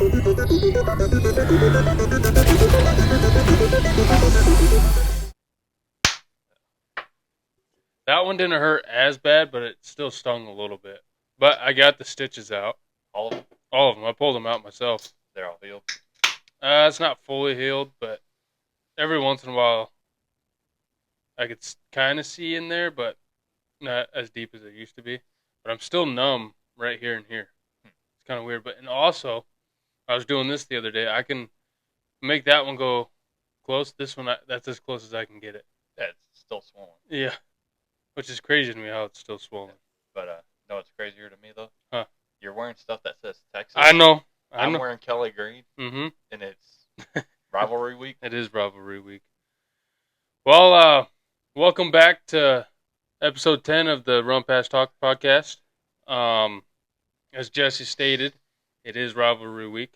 That one didn't hurt as bad, but it still stung a little bit. But I got the stitches out. All of them? All of them. I pulled them out myself. They're all healed? It's not fully healed, but every once in a while I could kind of see in there, but not as deep as it used to be. But I'm still numb right here and here. It's kind of weird. But and also, I was doing this the other day. I can make that one go close. This one, that's as close as I can get it. Yeah, it's still swollen. Yeah, which is crazy to me how it's still swollen. Yeah. But no, what's crazier to me though? Huh? You're wearing stuff that says Texas. I know. I'm wearing Kelly Green. Mm-hmm. And it's rivalry week. It is rivalry week. Well, welcome back to episode 10 of the Run Past Talk podcast. As Jesse stated, it is rivalry week.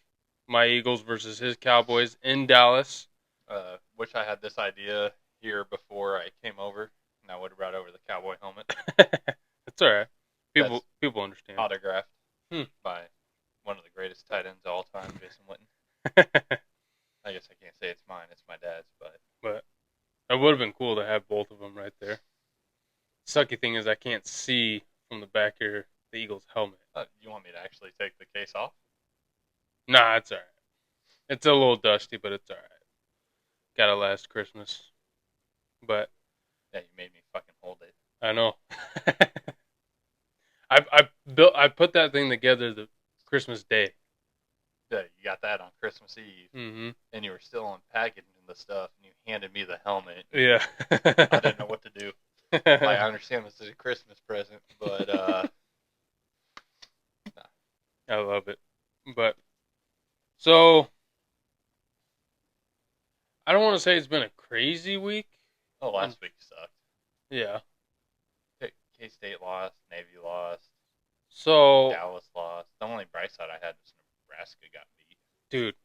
My Eagles versus his Cowboys in Dallas. Wish I had this idea here before I came over, and I would have brought over the cowboy helmet. It's all right. People understand. Autographed by one of the greatest tight ends of all time, Jason Witten. I guess I can't say it's mine; it's my dad's. But it would have been cool to have both of them right there. Sucky thing is I can't see from the back here the Eagles helmet. You want me to actually take the case off? Nah, it's all right. It's a little dusty, but it's all right. Gotta last Christmas. But yeah, you made me fucking hold it. I know. I put that thing together the Christmas day. Yeah, you got that on Christmas Eve, and you were still unpacking the stuff, and you handed me the helmet. Yeah. I didn't know what to do. Like, I understand this is a Christmas present, but nah. I love it. But so I don't want to say it's been a crazy week. Oh, last week sucked. Yeah. K-State lost, Navy lost, so Dallas lost. The only bright side I had was Nebraska got beat. Dude.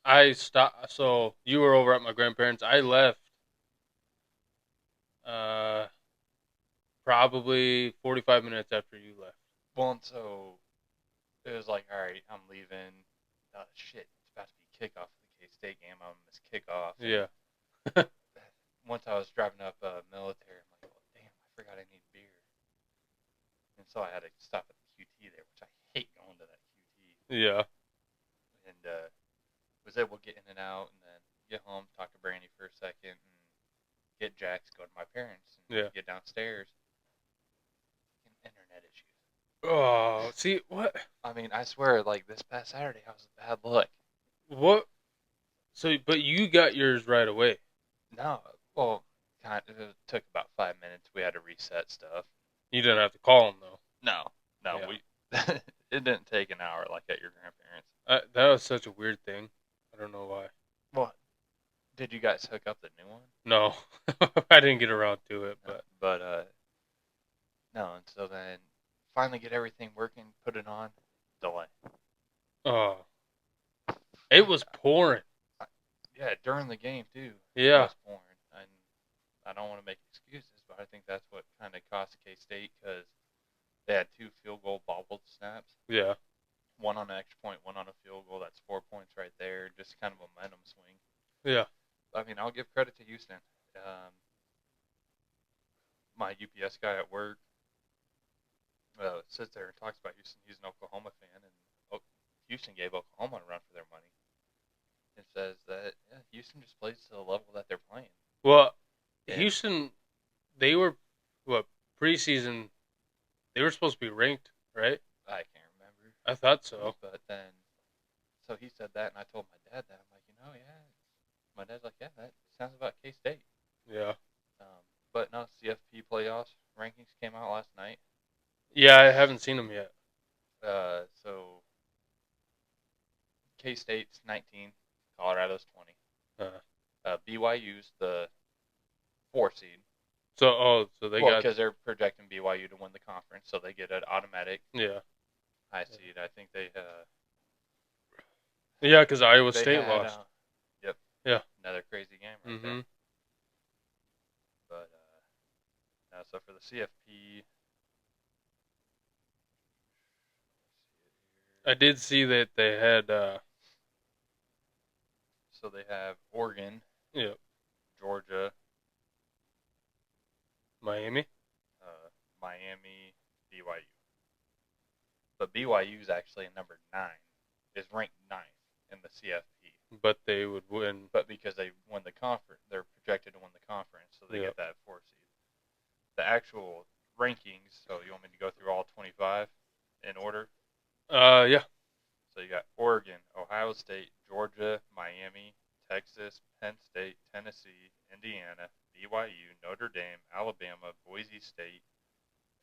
I stopped. So you were over at my grandparents'. I left probably 45 minutes after you left. Well, and so it was like, all right, I'm leaving. Shit, it's about to be kickoff of the K-State game. I'm going to miss kickoff. Yeah. Once I was driving up military, I'm like, oh, damn, I forgot I need beer. And so I had to stop at the QT there, which I hate going to that QT. Yeah. And was able to get in and out, and then get home, talk to Brandy for a second, and get Jax, go to my parents, and get downstairs. Internet issues. Oh, see, what? I mean, I swear, like, this past Saturday, I was bad luck. What? So, but you got yours right away. No, well, it took about 5 minutes. We had to reset stuff. You didn't have to call them, though. No, yeah. It didn't take an hour like at your grandparents'. That was such a weird thing. I don't know why. What? Did you guys hook up the new one? No, I didn't get around to it, but no. And so then finally get everything working, put it on, delay. Oh, it was pouring. Yeah, during the game too. Yeah, it was pouring, and I don't want to make excuses, but I think that's what kind of cost K-State because they had 2 field goal bobbled snaps. Yeah. One on an extra point, one on a field goal. That's 4 points right there. Just kind of a momentum swing. Yeah. I mean, I'll give credit to Houston. My UPS guy at work sits there and talks about Houston. He's an Oklahoma fan, and Houston gave Oklahoma a run for their money. It says that Houston just plays to the level that they're playing. Well, Houston, they were, preseason, they were supposed to be ranked, right? I can't remember. I thought so. But then, so he said that, and I told my dad that. I'm like, yeah. My dad's like, yeah, that sounds about K-State. Yeah. But no, CFP playoffs rankings came out last night. Yeah, I haven't seen them yet. So K-State's 19, Colorado's 20. BYU's the 4 seed. So they got, because they're projecting BYU to win the conference, so they get an automatic high seed. I think they yeah, because Iowa State lost. Yep. Yeah. Another crazy game right there. But so for the CFP, I did see that they had, So they have Oregon, yeah, Georgia, Miami. Miami, BYU. But BYU is actually at number 9, is ranked 9th in the CFP. But they would win. But because they won the conference, they're projected to win the conference, so they Yeah. get that 4 seed. The actual rankings, so you want me to go through all 25 in order? Yeah. So you got Oregon, Ohio State, Georgia, Miami, Texas, Penn State, Tennessee, Indiana, BYU, Notre Dame, Alabama, Boise State,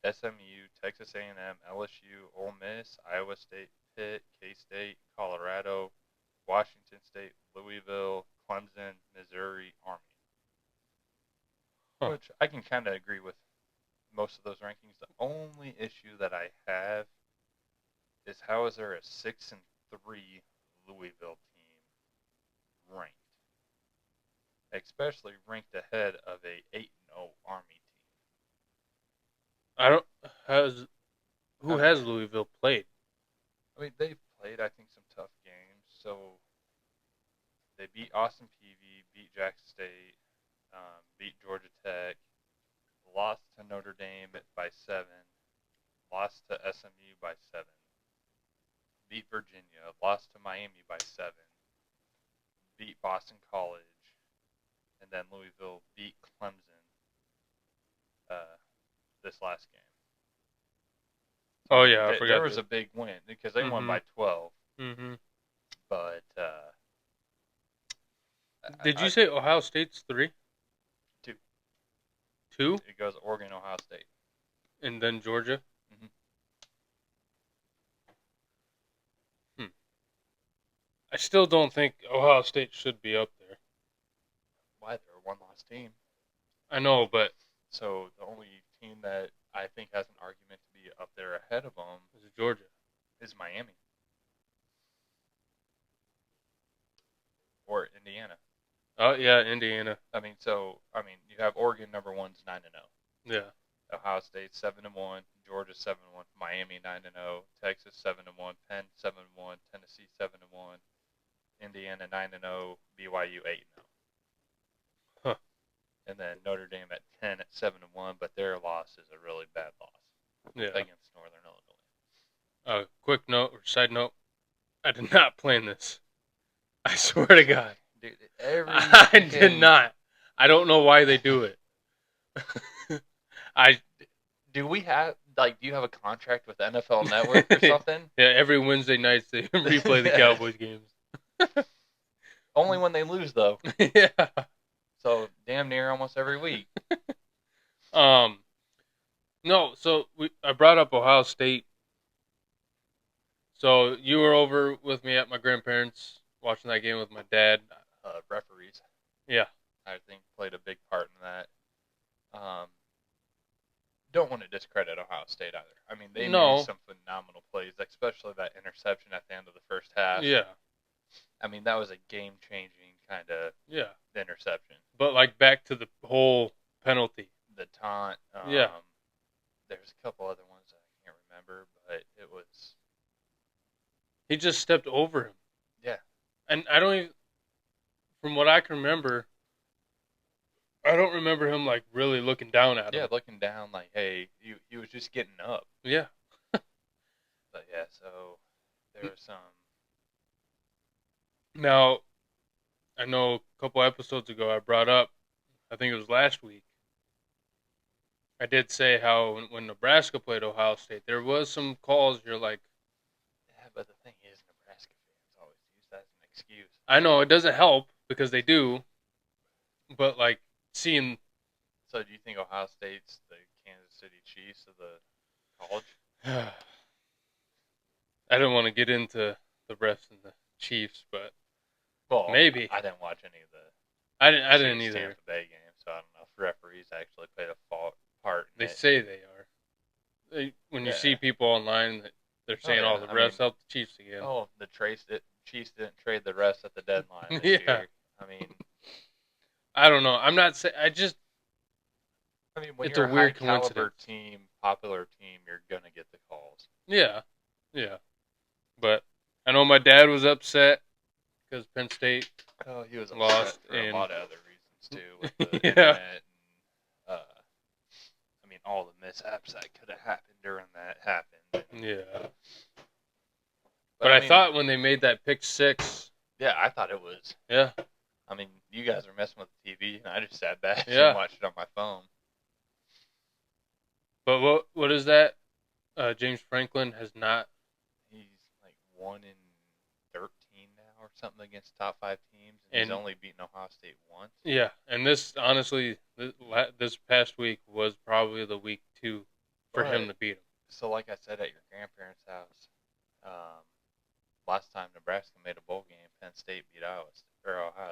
SMU, Texas A&M, LSU, Ole Miss, Iowa State, Pitt, K-State, Colorado, Washington State, Louisville, Clemson, Missouri, Army. Huh. Which I can kind of agree with most of those rankings. The only issue that I have is how is there a 6-3 Louisville team ranked, especially ranked ahead of a 8-0 Army team. I don't who has Louisville played? I mean, they've played, I think, some tough games. So they beat Austin Peay, beat Jackson State, beat Georgia Tech, lost to Notre Dame by 7, lost to SMU by 7, beat Virginia, lost to Miami by 7, beat Boston College, and then Louisville beat Clemson this last game. So Oh yeah, I forgot. There was a big win because they won by 12. Mm-hmm. But Did you say Ohio State's 3? 2. 2? It goes Oregon, Ohio State, and then Georgia. Mm-hmm. I still don't think Ohio State should be up there. Why? They're a one-loss team. I know, but So the only team that I think has an argument to be up there ahead of them is Georgia. Is Miami or Indiana. Oh yeah, Indiana. You have Oregon number 1's 9-0. Yeah. Ohio State 7-1, Georgia 7-1, Miami 9-0, Texas 7-1, Penn 7-1, Tennessee 7-1, Indiana 9-0, BYU 8-0. Huh. And then Notre Dame at 10 at 7-1, but their loss is a really bad loss. Yeah. Against Northern Illinois. Quick note or side note, I did not plan this. I swear to God. Dude, I did not. I don't know why they do it. Do you have a contract with NFL Network or something? Yeah, every Wednesday night they replay the Cowboys games. Only when they lose, though. Yeah. So damn near almost every week. No, so I brought up Ohio State. So you were over with me at my grandparents' watching that game with my dad. Referees. Yeah. I think played a big part in that. Don't want to discredit Ohio State either. I mean, they made some phenomenal plays, especially that interception at the end of the first half. Yeah. I mean, that was a game-changing kind of interception. But, like, back to the whole penalty. The taunt. Yeah. There's a couple other ones that I can't remember, but it was... He just stepped over him. Yeah. And I don't even... From what I can remember, I don't remember him, like, really looking down at him. Yeah, looking down, like, hey, he was just getting up. Yeah. But, yeah, so there was some... Now, I know a couple episodes ago I brought up, I think it was last week, I did say how when Nebraska played Ohio State, there was some calls you're like... Yeah, but the thing is, Nebraska fans always use that as an excuse. I know, it doesn't help, because they do, but, like, seeing... So do you think Ohio State's the Kansas City Chiefs of the college? I don't want to get into the refs and the Chiefs, but maybe. I didn't watch any of the I didn't either. Tampa Bay games, so I don't know if referees actually played a part in They say they are. When you see people online, they're saying, the refs helped the Chiefs again. Oh, Chiefs didn't trade the refs at the deadline this year. I mean... I don't know. I'm not saying... when it's you're a weird high-caliber team, popular team, you're going to get the calls. Yeah. Yeah. But I know my dad was upset because Penn State Oh, he was upset lost. for a lot of other reasons too, with the Yeah. internet and I mean all the mishaps that could have happened during that happened. Yeah. But But I mean, thought when they made that pick six. Yeah, I thought it was. Yeah. I mean, you guys are messing with the TV, and I just sat back Yeah. and watched it on my phone. But what is that? James Franklin has not. He's like 1-13 now or something against top 5 teams, and he's only beaten Ohio State once. Yeah, and this honestly, this past week was probably the week 2 for him to beat him. So, like I said, at your grandparents' house, last time Nebraska made a bowl game, Penn State beat Ohio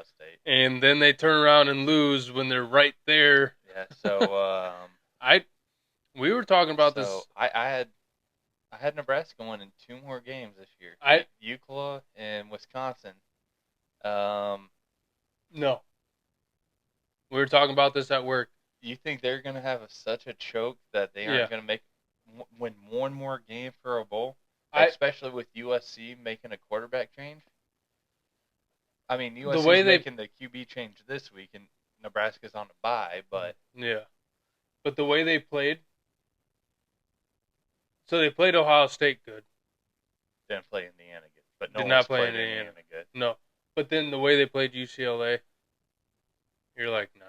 State, and then they turn around and lose when they're right there. Yeah. So, we were talking about this. So I had Nebraska winning 2 more games this year. UCLA and Wisconsin. No. We were talking about this at work. You think they're going to have such a choke that they aren't going to win one more game for a bowl? Especially with USC making a quarterback change? I mean, USC's making the QB change this week, and Nebraska's on a bye, but... Yeah. But the way they played... So they played Ohio State good. Didn't play Indiana good. But no Did not play Indiana good. No. But then the way they played UCLA, you're like, nah.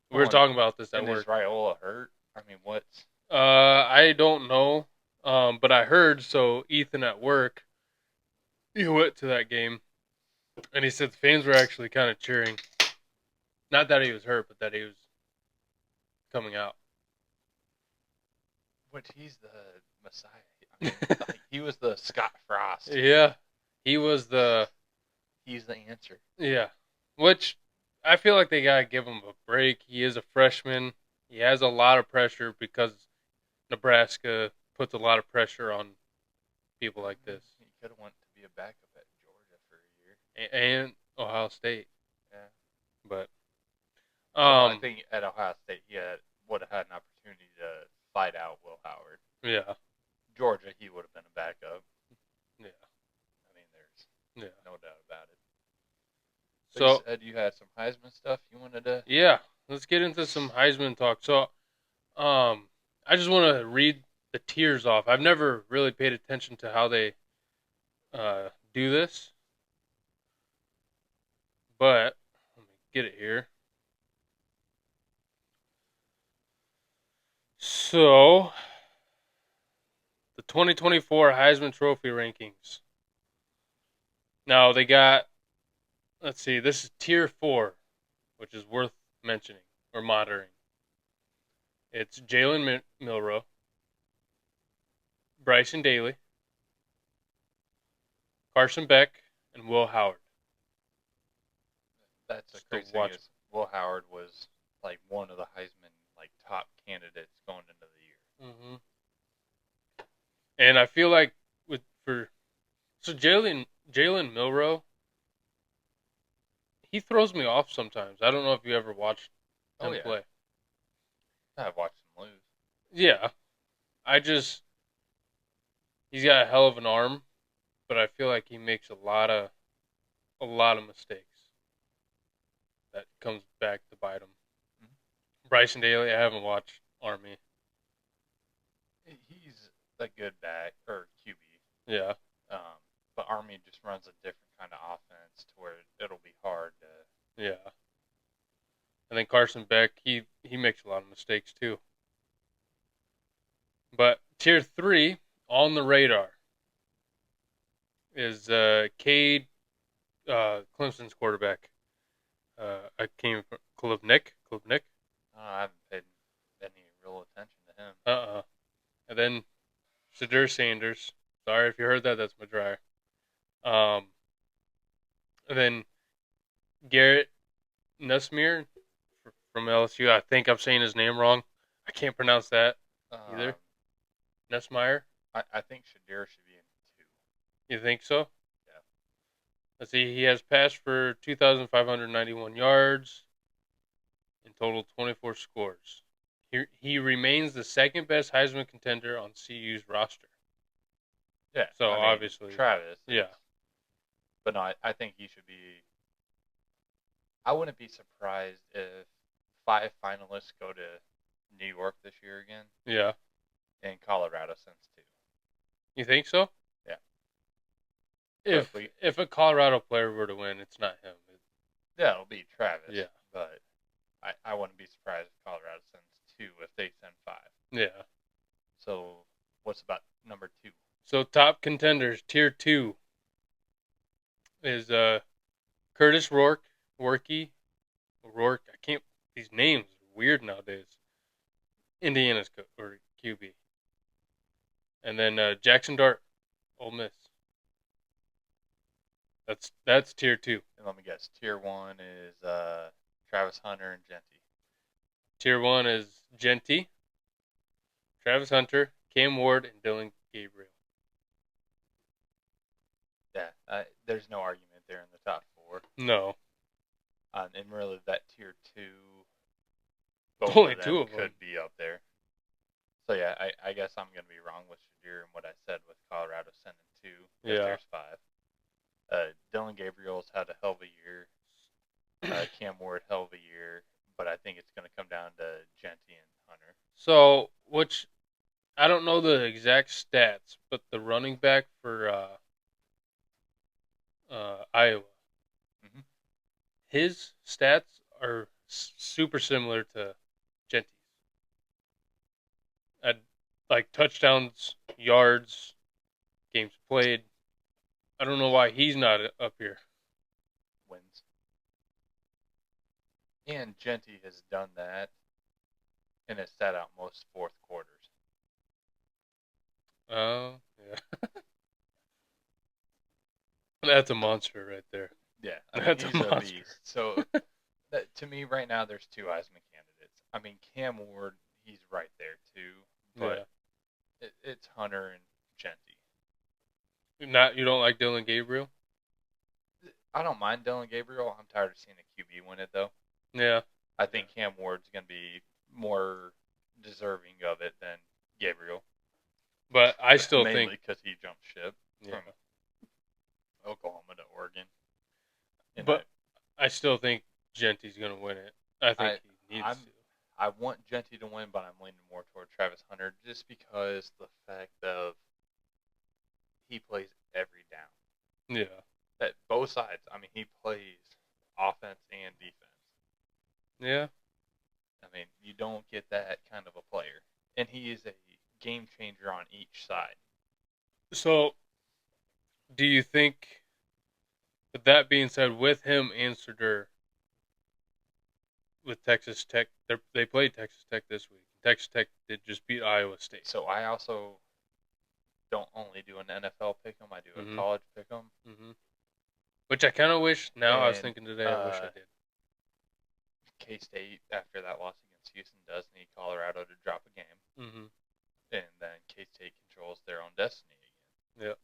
We were talking about this at work. Is Raiola hurt? I mean, what's... I don't know. But I heard, so Ethan at work, he went to that game, and he said the fans were actually kind of cheering. Not that he was hurt, but that he was coming out. Which he's the Messiah. I mean, he was the Scott Frost. Yeah. He's the answer. Yeah. Which I feel like they got to give him a break. He is a freshman. He has a lot of pressure because Nebraska puts a lot of pressure on people like this. He could have went to be a backup at Georgia for a year. And Ohio State. Yeah. But I think at Ohio State he would have had an opportunity to fight out Will Howard. Yeah. Georgia, he would have been a backup. Yeah. I mean, there's no doubt about it. So you said you had some Heisman stuff you wanted to... Yeah. Let's get into some Heisman talk. So, I just want to read the tiers off. I've never really paid attention to how they do this. But, let me get it here. So, the 2024 Heisman Trophy rankings. Now, they got, let's see, this is tier 4, which is worth mentioning or monitoring. It's Jalen Milroe, Bryson Daly, Carson Beck, and Will Howard. That's the crazy thing is Will Howard was like one of the Heisman top candidates going into the year. Mm-hmm. And I feel like Jalen Milroe, he throws me off sometimes. I don't know if you ever watched him play. I've watched him lose. Yeah. He's got a hell of an arm, but I feel like he makes a lot of mistakes that comes back to bite him. Mm-hmm. Bryson Daly, I haven't watched Army. He's a good back or QB. Yeah. But Army just runs a different kind of offense to where it'll be hard to. Yeah. And then Carson Beck, he makes a lot of mistakes too. But tier 3 on the radar is Cade, Clemson's quarterback. I came from Klubnik. I haven't paid any real attention to him. And then Shadur Sanders. Sorry if you heard that. That's my dryer. And then Garrett Nussmeier from LSU. I think I'm saying his name wrong. I can't pronounce that either. Nussmeier. I think Shadur should be in 2. You think so? Yeah. Let's see. He has passed for 2,591 yards. In total, 24 scores. He remains the second best Heisman contender on CU's roster. Yeah. So I mean, obviously, Travis. yeah, But no, I think he should be. I wouldn't be surprised if 5 finalists go to New York this year again, yeah. and Colorado sends 2. You think so? Yeah. So if If we, if a Colorado player were to win, it's not him. yeah, it'll be Travis. Yeah, But I wouldn't be surprised if Colorado sends 2 if they send 5. yeah. So what's about number 2? So top contenders, tier 2 is Curtis Rourke. I can't. These names are weird nowadays. Indiana's or QB, and then Jackson Dart, Ole Miss. That's tier 2. And let me guess, tier 1 is Travis Hunter and Genty. Tier 1 is Genty, Travis Hunter, Cam Ward, and Dylan Gabriel. Yeah, there's no argument there in the top 4. No, And really, that tier 2, both only of two them of them. could be up there. So yeah, I guess I'm gonna be wrong with Shadir and what I said with Colorado sending 2 if Yeah. there's 5. Dylan Gabriel's had a hell of a year. Cam Ward, hell of a year. But I think it's going to come down to Genty and Hunter. So, which I don't know the exact stats, but the running back for Iowa, Mm-hmm. his stats are super similar to Genty's. At like touchdowns, yards, games played. I don't know why he's not up here. Wins. And Genty has done that and has sat out most fourth quarters. Oh, yeah. That's a monster right there. Yeah, I mean, That's he's a a monster. beast. So to me, right now, there's 2 Heisman candidates. I mean, Cam Ward, he's right there too, but it's Hunter and Genty. Not you don't like Dylan Gabriel? I don't mind Dylan Gabriel. I'm tired of seeing a QB win it though. Yeah. I think Cam Ward's going to be more deserving of it than Gabriel. But I still mainly think because he jumped ship from Oklahoma to Oregon. And but I still think Genty's going to win it. I think he needs to. I want Genty to win, but I'm leaning more toward Travis Hunter just because the fact of he plays every down. Yeah. That both sides. I mean, he plays offense and defense. Yeah. I mean, you don't get that kind of a player, and he is a game changer on each side. So, do you think, with that being said, with him and Surdur, with Texas Tech, they played Texas Tech this week. Texas Tech did just beat Iowa State. So I also don't only do an NFL pick'em, I do a college pick'em. Mm-hmm. Which I kind of wish. Now I was thinking today, I wish I did. K-State, after that loss against Houston, does need Colorado to drop a game. Mm-hmm. And then K-State controls their own destiny again. Yep.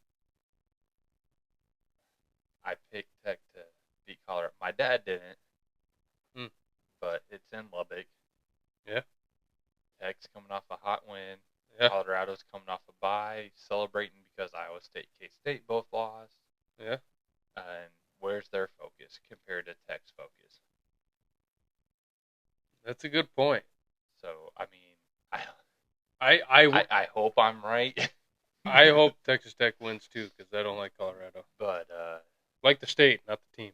I picked Tech to beat Colorado. My dad didn't, but it's in Lubbock. Yeah. Tech's coming off a hot win. Yeah. Colorado's coming off a bye, celebrating because Iowa State, K-State both lost. Yeah. And where's their focus compared to Tech's focus? That's a good point. So, I mean, I hope I'm right. I hope Texas Tech wins too, because I don't like Colorado. But like the state, not the team.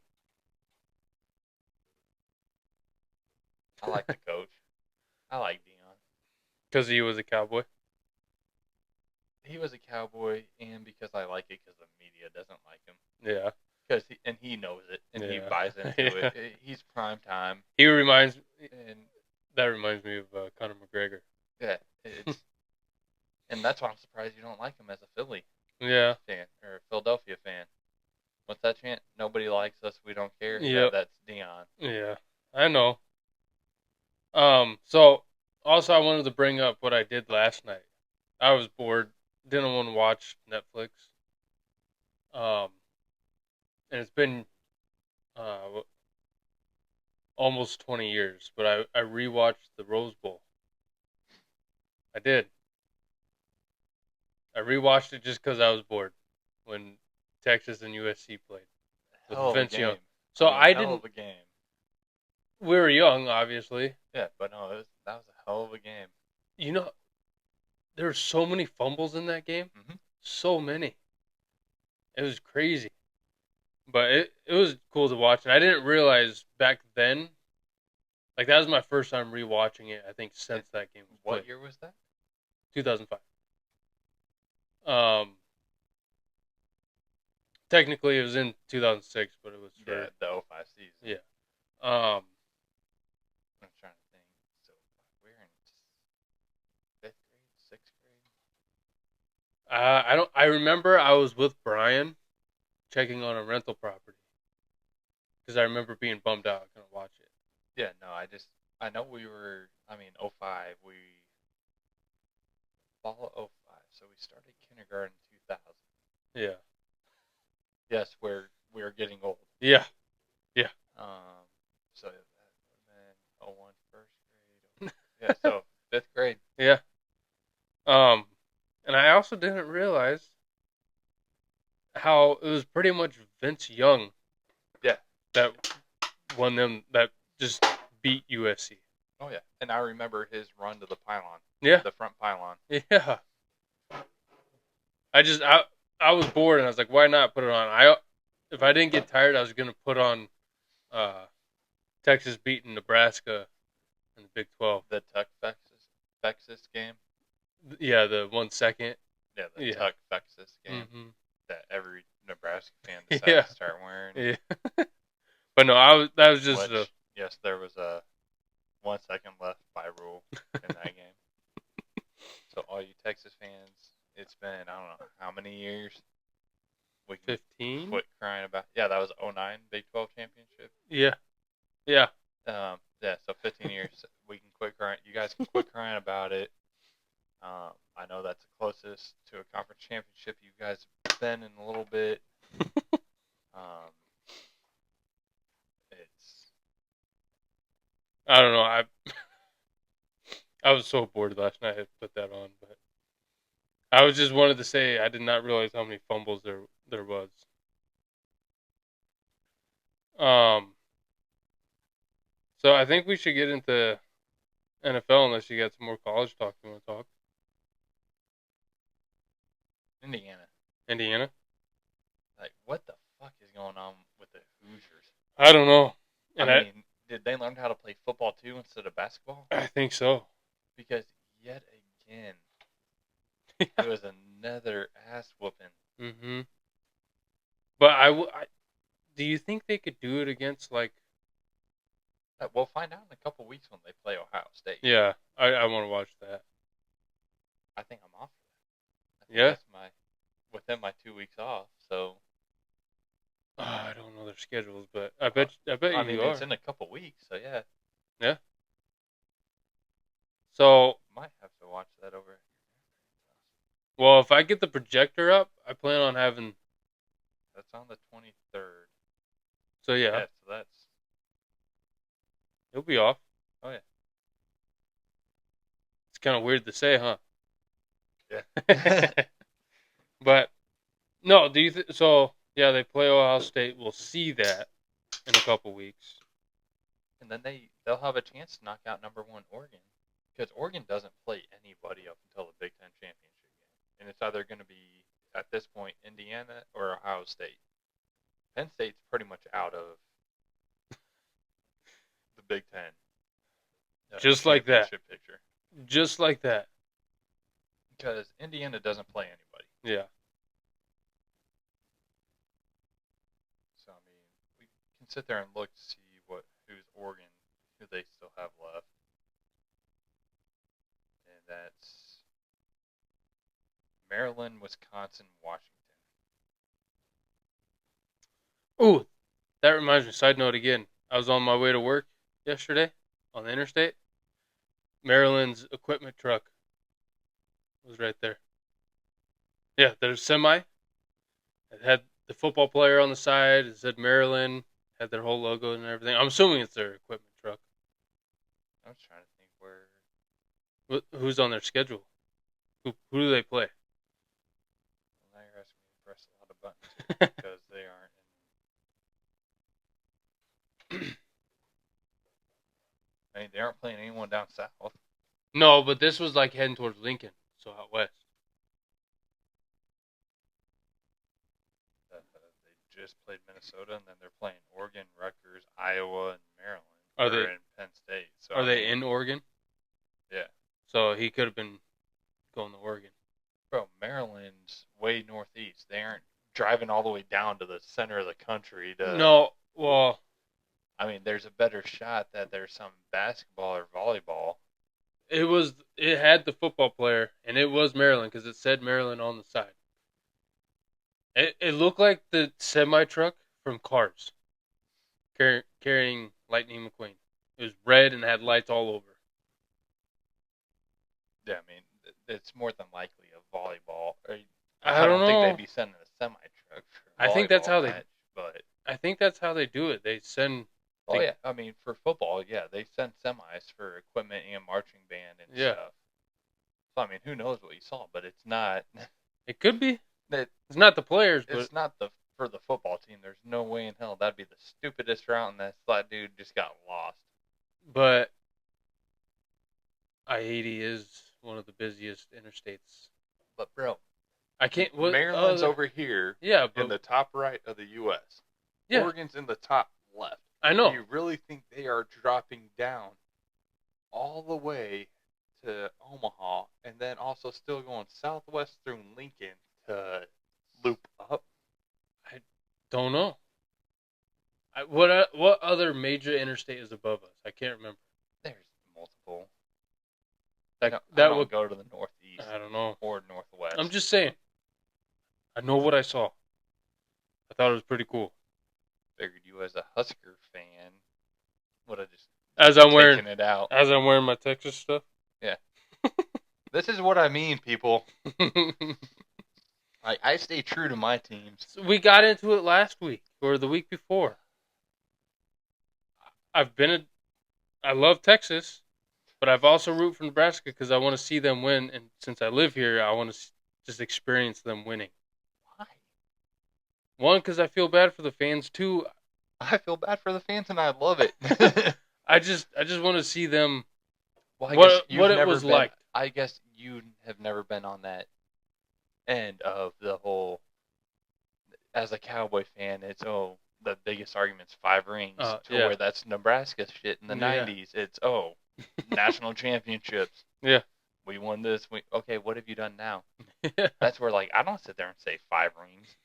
I like the coach. I like Dion. Because he was a Cowboy. He was a Cowboy, and because I like it, because the media doesn't like him. Yeah. And he knows it, and he buys into it. He's prime time. He reminds me, and that reminds me of Conor McGregor. Yeah, and that's why I'm surprised you don't like him as a Philly fan or a Philadelphia fan. What's that chant? Nobody likes us, we don't care. Yep. That's Dion. Yeah, I know. So also I wanted to bring up what I did last night. I was bored, didn't want to watch Netflix. And it's been almost 20 years, but I rewatched the Rose Bowl. I did. I rewatched it just because I was bored when Texas and USC played with Hell of a Vince Young. game. So I hell didn't. of a game. We were young, obviously. Yeah, but no, that was a hell of a game. You know, there were so many fumbles in that game. Mm-hmm. So many. It was crazy. But it was cool to watch. And I didn't realize back then, like that was my first time rewatching it, I think, since that game was played. What year was that? 2005. Technically it was in 2006, but it was for the 05 season. yeah. I'm trying to think. So we're in 5th grade, 6th grade. I remember I was with Brian checking on a rental property because I remember being bummed out. I couldn't watch it. Yeah, no, I know we were. 05. We fall 05, so we started kindergarten 2000. Yeah. Yes, we are getting old. Yeah. Yeah. So that would have been 01 first grade. Yeah, so 5th grade. Yeah. And I also didn't realize how it was pretty much Vince Young. Yeah. That won them. That just beat USC. Oh yeah, and I remember his run to the pylon. Yeah. The front pylon. Yeah. I was bored and I was like, why not put it on? If I didn't get tired, I was gonna put on Texas beating Nebraska in the Big 12. The Tuck Texas game. Yeah, the 1 second. Yeah, the Tuck Texas game Mm-hmm. that every Nebraska fan decided to start wearing. Yeah. But no, that was just yes, there was a 1 second left by rule in that game. So all you Texas fans, it's been I don't know how many years. We can 15. quit crying about. Yeah, that was 09 Big 12 championship. Yeah. Yeah. Yeah. So 15 years. We can quit crying. You guys can quit crying about it. I know that's the closest to a conference championship you guys have been in a little bit. It's. I don't know. I was so bored last night. I had to put that on, but I was just wanted to say I did not realize how many fumbles there was. So I think we should get into NFL unless you got some more college talk you want to talk. Indiana. Like, what the fuck is going on with the Hoosiers? I don't know. And did they learn how to play football too instead of basketball? I think so. Because yet again, it was another ass whooping. Mm-hmm. But do you think they could do it against like? We'll find out in a couple weeks when they play Ohio State. Yeah, I want to watch that. I think I'm off for that. Yeah. That's within my 2 weeks off. So. I don't know their schedules, but I bet you are. It's in a couple weeks, so yeah. Yeah. So might have to watch that over. Well, if I get the projector up, I plan on having. That's on the 23rd. So yeah. So that's. It'll be off. Oh yeah. It's kind of weird to say, huh? Yeah. But no, do you so? Yeah, they play Ohio State. We'll see that in a couple weeks. And then they'll have a chance to knock out number 1 Oregon, because Oregon doesn't play anybody up until the Big Ten championship game, and it's either going to be at this point Indiana or Ohio State. Penn State's pretty much out of the Big Ten. Just like that. Picture. Just like that. Because Indiana doesn't play anybody. Yeah. So I mean, we can sit there and look to see who's Oregon, who they still have left, and that's Maryland, Wisconsin, Washington. Ooh, that reminds me. Side note again. I was on my way to work yesterday on the interstate. Maryland's equipment truck was right there. Yeah, there's semi. It had the football player on the side. It said Maryland. Had their whole logo and everything. I'm assuming it's their equipment truck. I was trying to think who's on their schedule. Who do they play? press a lot of buttons here because they aren't I mean, they aren't playing anyone down south. No, but this was like heading towards Lincoln, so out west. They just played Minnesota, and then they're playing Oregon, Rutgers, Iowa, and Maryland. Are they in Penn State? So Are they in Oregon? Yeah. So he could have been going to Oregon. Bro, Maryland's way northeast. They aren't driving all the way down to the center of the country to. No, well, I mean, there's a better shot that there's some basketball or volleyball. it had the football player, and it was Maryland because it said Maryland on the side. It looked like the semi truck from Cars carrying Lightning McQueen. It was red and had lights all over. Yeah, I mean, it's more than likely a volleyball. I don't know. think they'd be sending a semi truck. I think that's how match, but I think that's how they do it. They send. oh yeah, I mean for football, yeah, they send semis for equipment and marching band and stuff. So I mean, who knows what you saw, but it's not. It could be. It's not the players, but it's not for the football team. There's no way in hell that'd be the stupidest route, and that dude just got lost. But I-80 is one of the busiest interstates. But bro, I can't. Maryland's over here. Yeah, but in the top right of the U.S. Yeah. Oregon's in the top left. I know. Do you really think they are dropping down all the way to Omaha and then also still going southwest through Lincoln to loop up? I don't know. What other major interstate is above us? I can't remember. There's multiple. That would would go to the northeast. I don't know. Or northwest. I'm just saying. I know what I saw. I thought it was pretty cool. Figured you as a Husker fan would have just as I'm wearing taken it out. As I'm wearing my Texas stuff. Yeah. This is what I mean, people. I stay true to my teams. So we got into it last week or the week before. I love Texas, but I've also root for Nebraska because I want to see them win, and since I live here, I want to just experience them winning. Why? One, because I feel bad for the fans. Two, I feel bad for the fans, and I love it. I just want to see them. Well, what it was like. I guess you have never been on that end of the whole. As a Cowboy fan, it's the biggest argument's 5 rings where that's Nebraska shit in the 90s. It's national championships. Yeah. We won this. Okay, what have you done now? That's where I don't sit there and say 5 rings.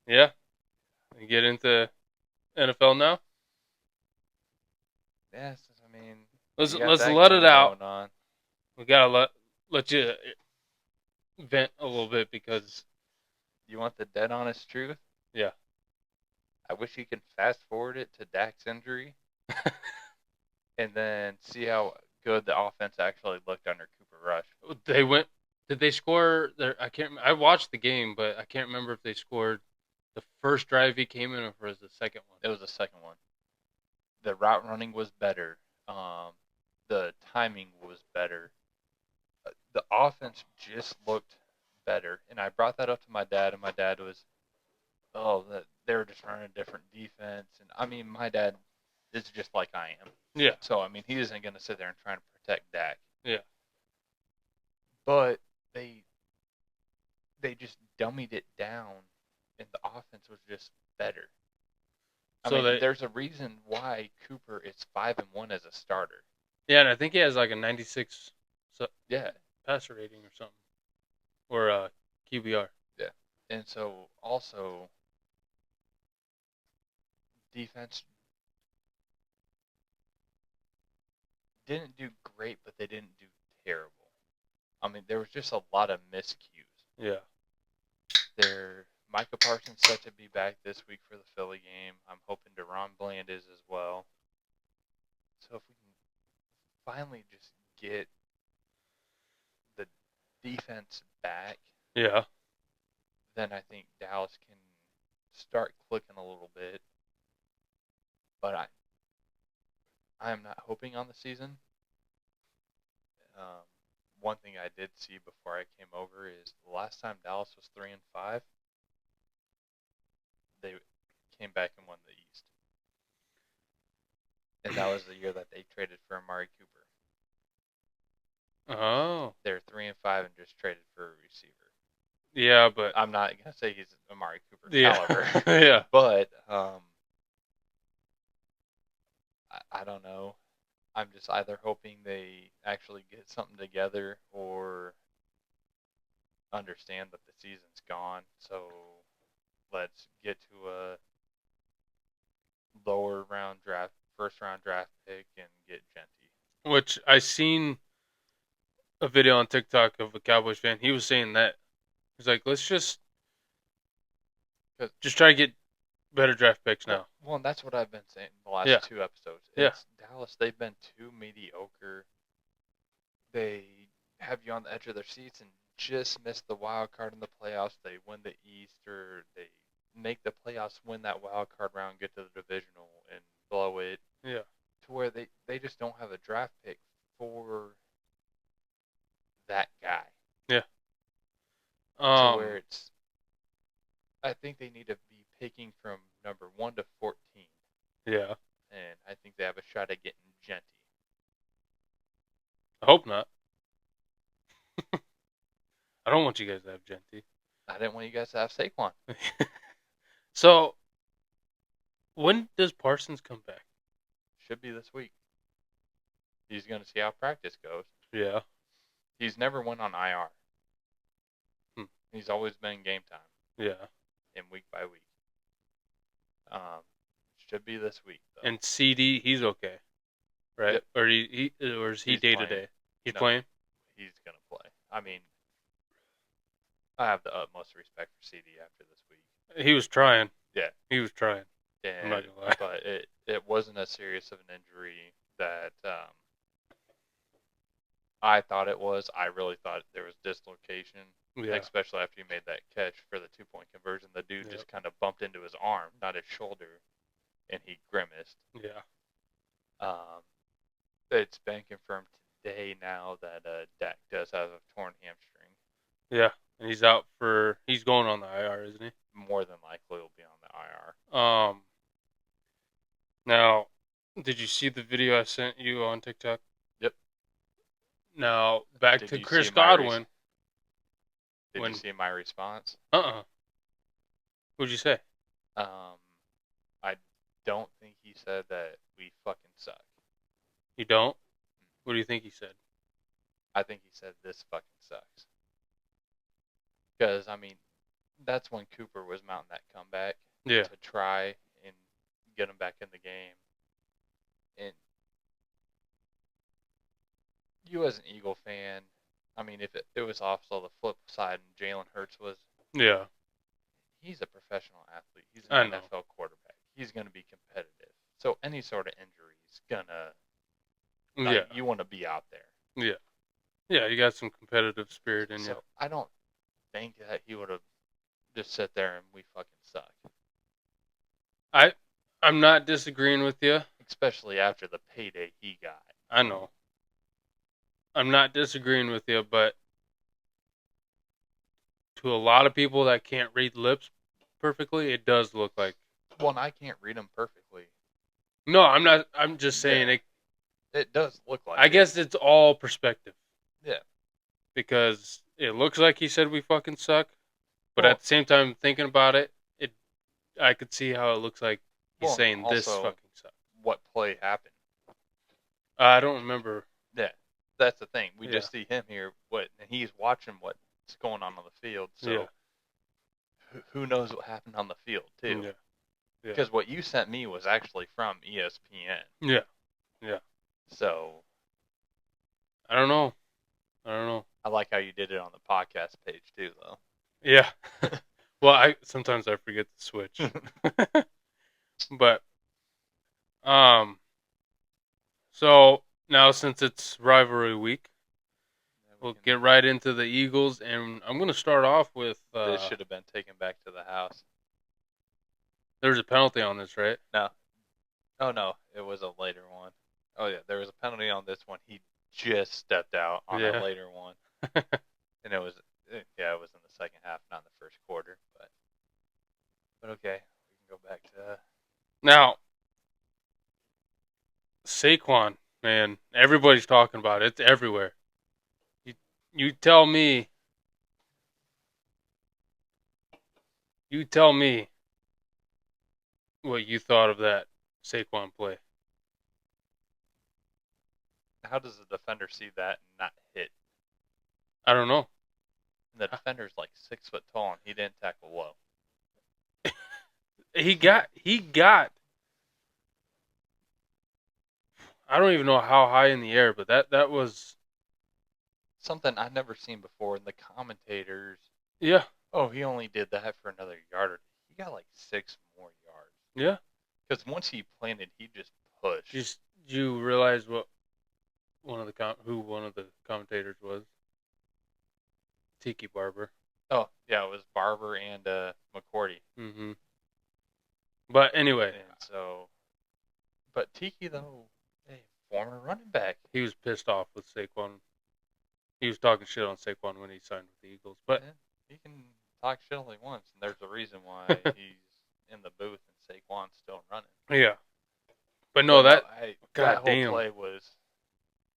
Yeah. We get into NFL now. Yes, I mean let's let it out. We gotta let you vent a little bit because you want the dead honest truth. Yeah. I wish you could fast forward it to Dak's injury, and then see how good the offense actually looked under Cooper Rush. Did they score? I can't. I watched the game, but I can't remember if they scored the first drive he came in or if it was the second one. It was the second one. The route running was better. The timing was better. The offense just looked better, and I brought that up to my dad, and my dad was, they were just running a different defense, and I mean, my dad is just like I am. Yeah. So I mean, he isn't going to sit there and try to protect Dak. Yeah. But they just dummied it down, and the offense was just better. There's a reason why Cooper is 5-1 as a starter. Yeah, and I think he has like a 96 passer rating or something. Or QBR. Yeah. And so also defense didn't do great, but they didn't do terrible. I mean, there was just a lot of miscues. Yeah. Micah Parsons set to be back this week for the Philly game. I'm hoping DeRon Bland is as well. So if we can finally just get the defense back, then I think Dallas can start clicking a little bit. But I am not hoping on the season. one thing I did see before I came over is the last time Dallas was 3-5, they came back and won the East, and that was the year that they traded for Amari Cooper. Oh. They're 3-5 and just traded for a receiver. Yeah, but I'm not gonna say he's Amari Cooper yeah. caliber, Yeah. but I don't know. I'm just either hoping they actually get something together or understand that the season's gone. So let's get to a lower round draft, first round draft pick and get Genty. Which I seen a video on TikTok of a Cowboys fan. He was saying that he's like, let's just try to get better draft picks now. Well, and that's what I've been saying the last Yeah. 2 episodes. Yeah. It's Dallas. They've been too mediocre. They have you on the edge of their seats and just miss the wild card in the playoffs. They win the East, or they make the playoffs, win that wild card round, get to the divisional, and blow it. Yeah. To where they just don't have a draft pick for that guy. Yeah. To where it's, I think they need to be picking from number 1 to 14. Yeah. And I think they have a shot at getting Genty. I hope not. I don't want you guys to have Genty. I didn't want you guys to have Saquon. So, when does Parsons come back? Should be this week. He's going to see how practice goes. Yeah. He's never went on IR. He's always been in game time. Yeah. And week by week. Should be this week, though. And CD, he's okay, right? Yep. Or or is he day to day? He's playing. He's gonna play. I mean, I have the utmost respect for CD after this week. He was trying. Yeah, he was trying. And, I'm not gonna lie. But it wasn't as serious of an injury that I thought it was. I really thought there was dislocation. Yeah. Especially after he made that catch for the 2-point conversion. The dude just kind of bumped into his arm, not his shoulder, and he grimaced. Yeah. It's been confirmed today now that Dak does have a torn hamstring. Yeah, and he's going on the IR, isn't he? More than likely will be on the IR. Now, did you see the video I sent you on TikTok? Yep. Now, back to Chris Godwin. Did you see my response? What'd you say? I don't think he said that we fucking suck. You don't? What do you think he said? I think he said this fucking sucks. Because, I mean, that's when Cooper was mounting that comeback. Yeah. To try and get him back in the game. And you as an Eagle fan, I mean, if it was also the flip side and Jalen Hurts was... Yeah. He's a professional athlete. He's an NFL quarterback. He's going to be competitive. So any sort of injury is going to... You want to be out there. Yeah. Yeah, you got some competitive spirit in you. So I don't think that he would have just sit there and we fucking suck. I'm not disagreeing with you. Especially after the payday he got. I know. I'm not disagreeing with you, but to a lot of people that can't read lips perfectly, it does look like... Well, and I can't read them perfectly. No, I'm not. I'm just saying it does look like I guess it's all perspective. Yeah. Because it looks like he said we fucking suck, but at the same time, thinking about it, I could see how it looks like he's saying this fucking sucks. What play happened? I don't remember. Yeah, that's the thing. We just see him here, and he's watching what's going on the field. So who knows what happened on the field too? Yeah. Because what you sent me was actually from ESPN. Yeah. Yeah. So I don't know. I like how you did it on the podcast page too, though. Yeah. Well, sometimes I forget to switch. But so now since it's rivalry week, we'll get right into the Eagles, and I'm going to start off with this should have been taken back to the house. There's a penalty on this, right? No. Oh no, it was a later one. Oh yeah, there was a penalty on this one. He just stepped out on a later one. And it was in the second half, not in the first quarter. But okay, we can go back to Now, Saquon, man, everybody's talking about it. It's everywhere. You, you tell me, you tell me what you thought of that Saquon play. how does the defender see that and not hit? I don't know. And the defender's like 6 foot tall, and he didn't tackle low. He got. I don't even know how high in the air, but that was Something I've never seen before. And the commentators, yeah, oh, he only did that for another yard. He got like 6 more yards. yeah. Because once he planted, he just pushed. Just you realize what who one of the commentators was? Tiki Barber. Oh, yeah, it was Barber and McCourty. Mm-hmm. But anyway, And so, but Tiki, though, hey, former running back. he was pissed off with Saquon. He was talking shit on Saquon when he signed with the Eagles. But Yeah, he can talk shit all he wants, and there's a reason why he's in the booth and Saquon's still running. yeah. But no, that that whole damn. play was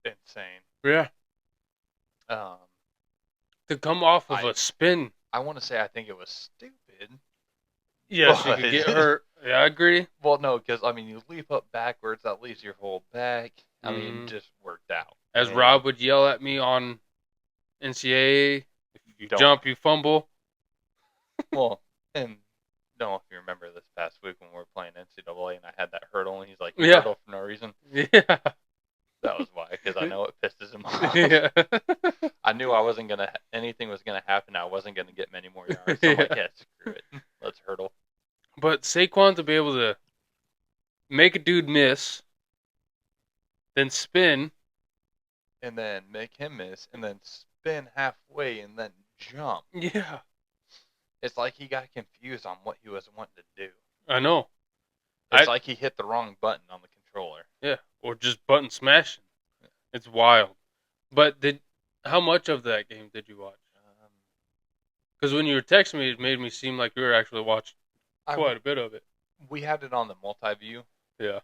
insane. Yeah. Um, To come off of a spin. I want to say I think it was stupid. Yes, you could get hurt. Yeah, I agree. Well, no, because I mean, you leap up backwards, that leaves your whole back. I mean, just worked out. As Rob would yell at me on NCAA, if you jump, you fumble. Well, and don't know if you remember this past week when we were playing NCAA and I had that hurdle, and he's like, you hurdle for no reason. Yeah. That was why, because I know it pisses him off. Yeah. I knew anything was gonna happen. I wasn't gonna get many more yards. So I'm like, yeah, screw it, let's hurdle. But Saquon to be able to make a dude miss, then spin, and then make him miss, and then spin halfway, and then jump. Yeah. It's like he got confused on what he was wanting to do. I know. It's like he hit the wrong button on the controller. Yeah, or just button smashing. It's wild. But how much of that game did you watch? Because when you were texting me, it made me seem like you were actually watching quite a bit of it. We had it on the multi-view. Yeah.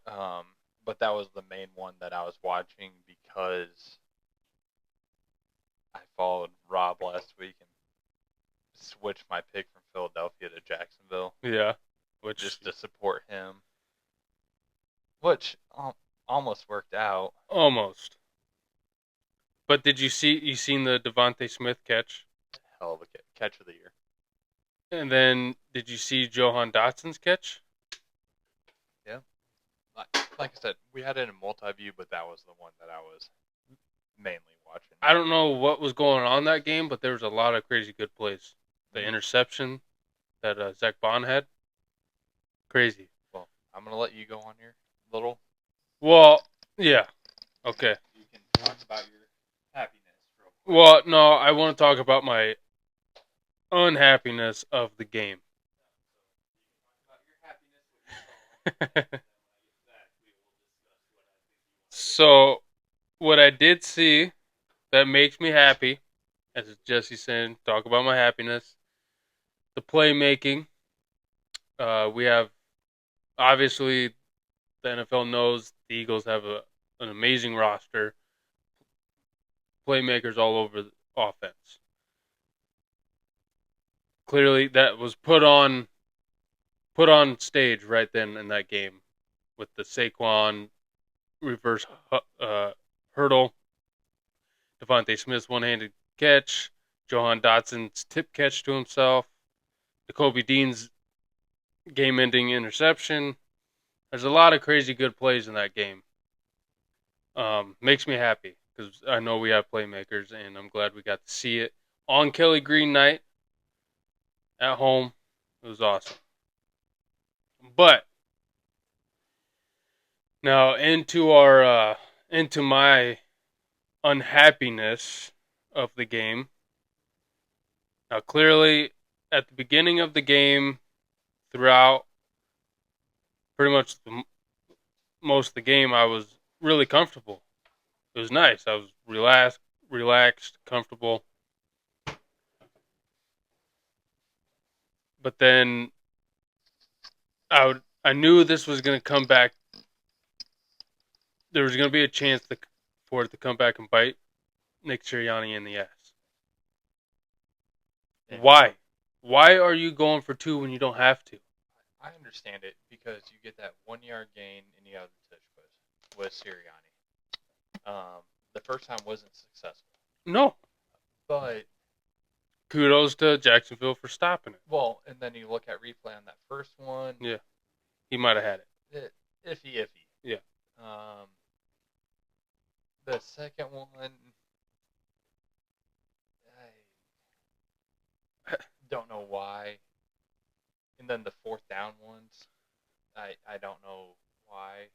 But that was the main one that I was watching because I followed Rob last week and switched my pick from Philadelphia to Jacksonville. Yeah. Just to support him. Which almost worked out. Almost. But did you seen the Devontae Smith catch? Hell of a catch of the year. And then did you see Johan Dotson's catch? Yeah. Like I said, we had it in multi-view, but that was the one that I was mainly watching. I don't know what was going on that game, but there was a lot of crazy good plays. The interception that Zach Bond had. Crazy. Well, I'm going to let you go on your little... Well, yeah. Okay. You can talk about your happiness real quick. Well, no, I want to talk about my unhappiness of the game. So, what I did see that makes me happy, as Jesse said, talk about my happiness, the playmaking. We have, obviously, the NFL knows the Eagles have an amazing roster, playmakers all over the offense. Clearly, that was put on stage right then in that game with the Saquon reverse hurdle, Devontae Smith's one-handed catch, Johan Dotson's tip catch to himself, Jacoby Dean's game-ending interception. There's a lot of crazy good plays in that game. Makes me happy because I know we have playmakers, and I'm glad we got to see it on Kelly Green night at home. It was awesome. But now into my unhappiness of the game. Now clearly at the beginning of the game, throughout pretty much most of the game, I was really comfortable. It was nice. I was relaxed, relaxed, comfortable. But then I knew this was going to come back. There was going to be a chance for it to come back and bite Nick Sirianni in the ass. And Why? Why are you going for 2 when you don't have to? I understand it because you get that 1 yard gain and you have the touch with Sirianni. The first time wasn't successful, No. but Kudos to Jacksonville for stopping it. well, and then you look at replay on that first one. Yeah. He might have had it. Iffy. Yeah. The second one, I don't know why. And then the fourth down ones, I don't know why.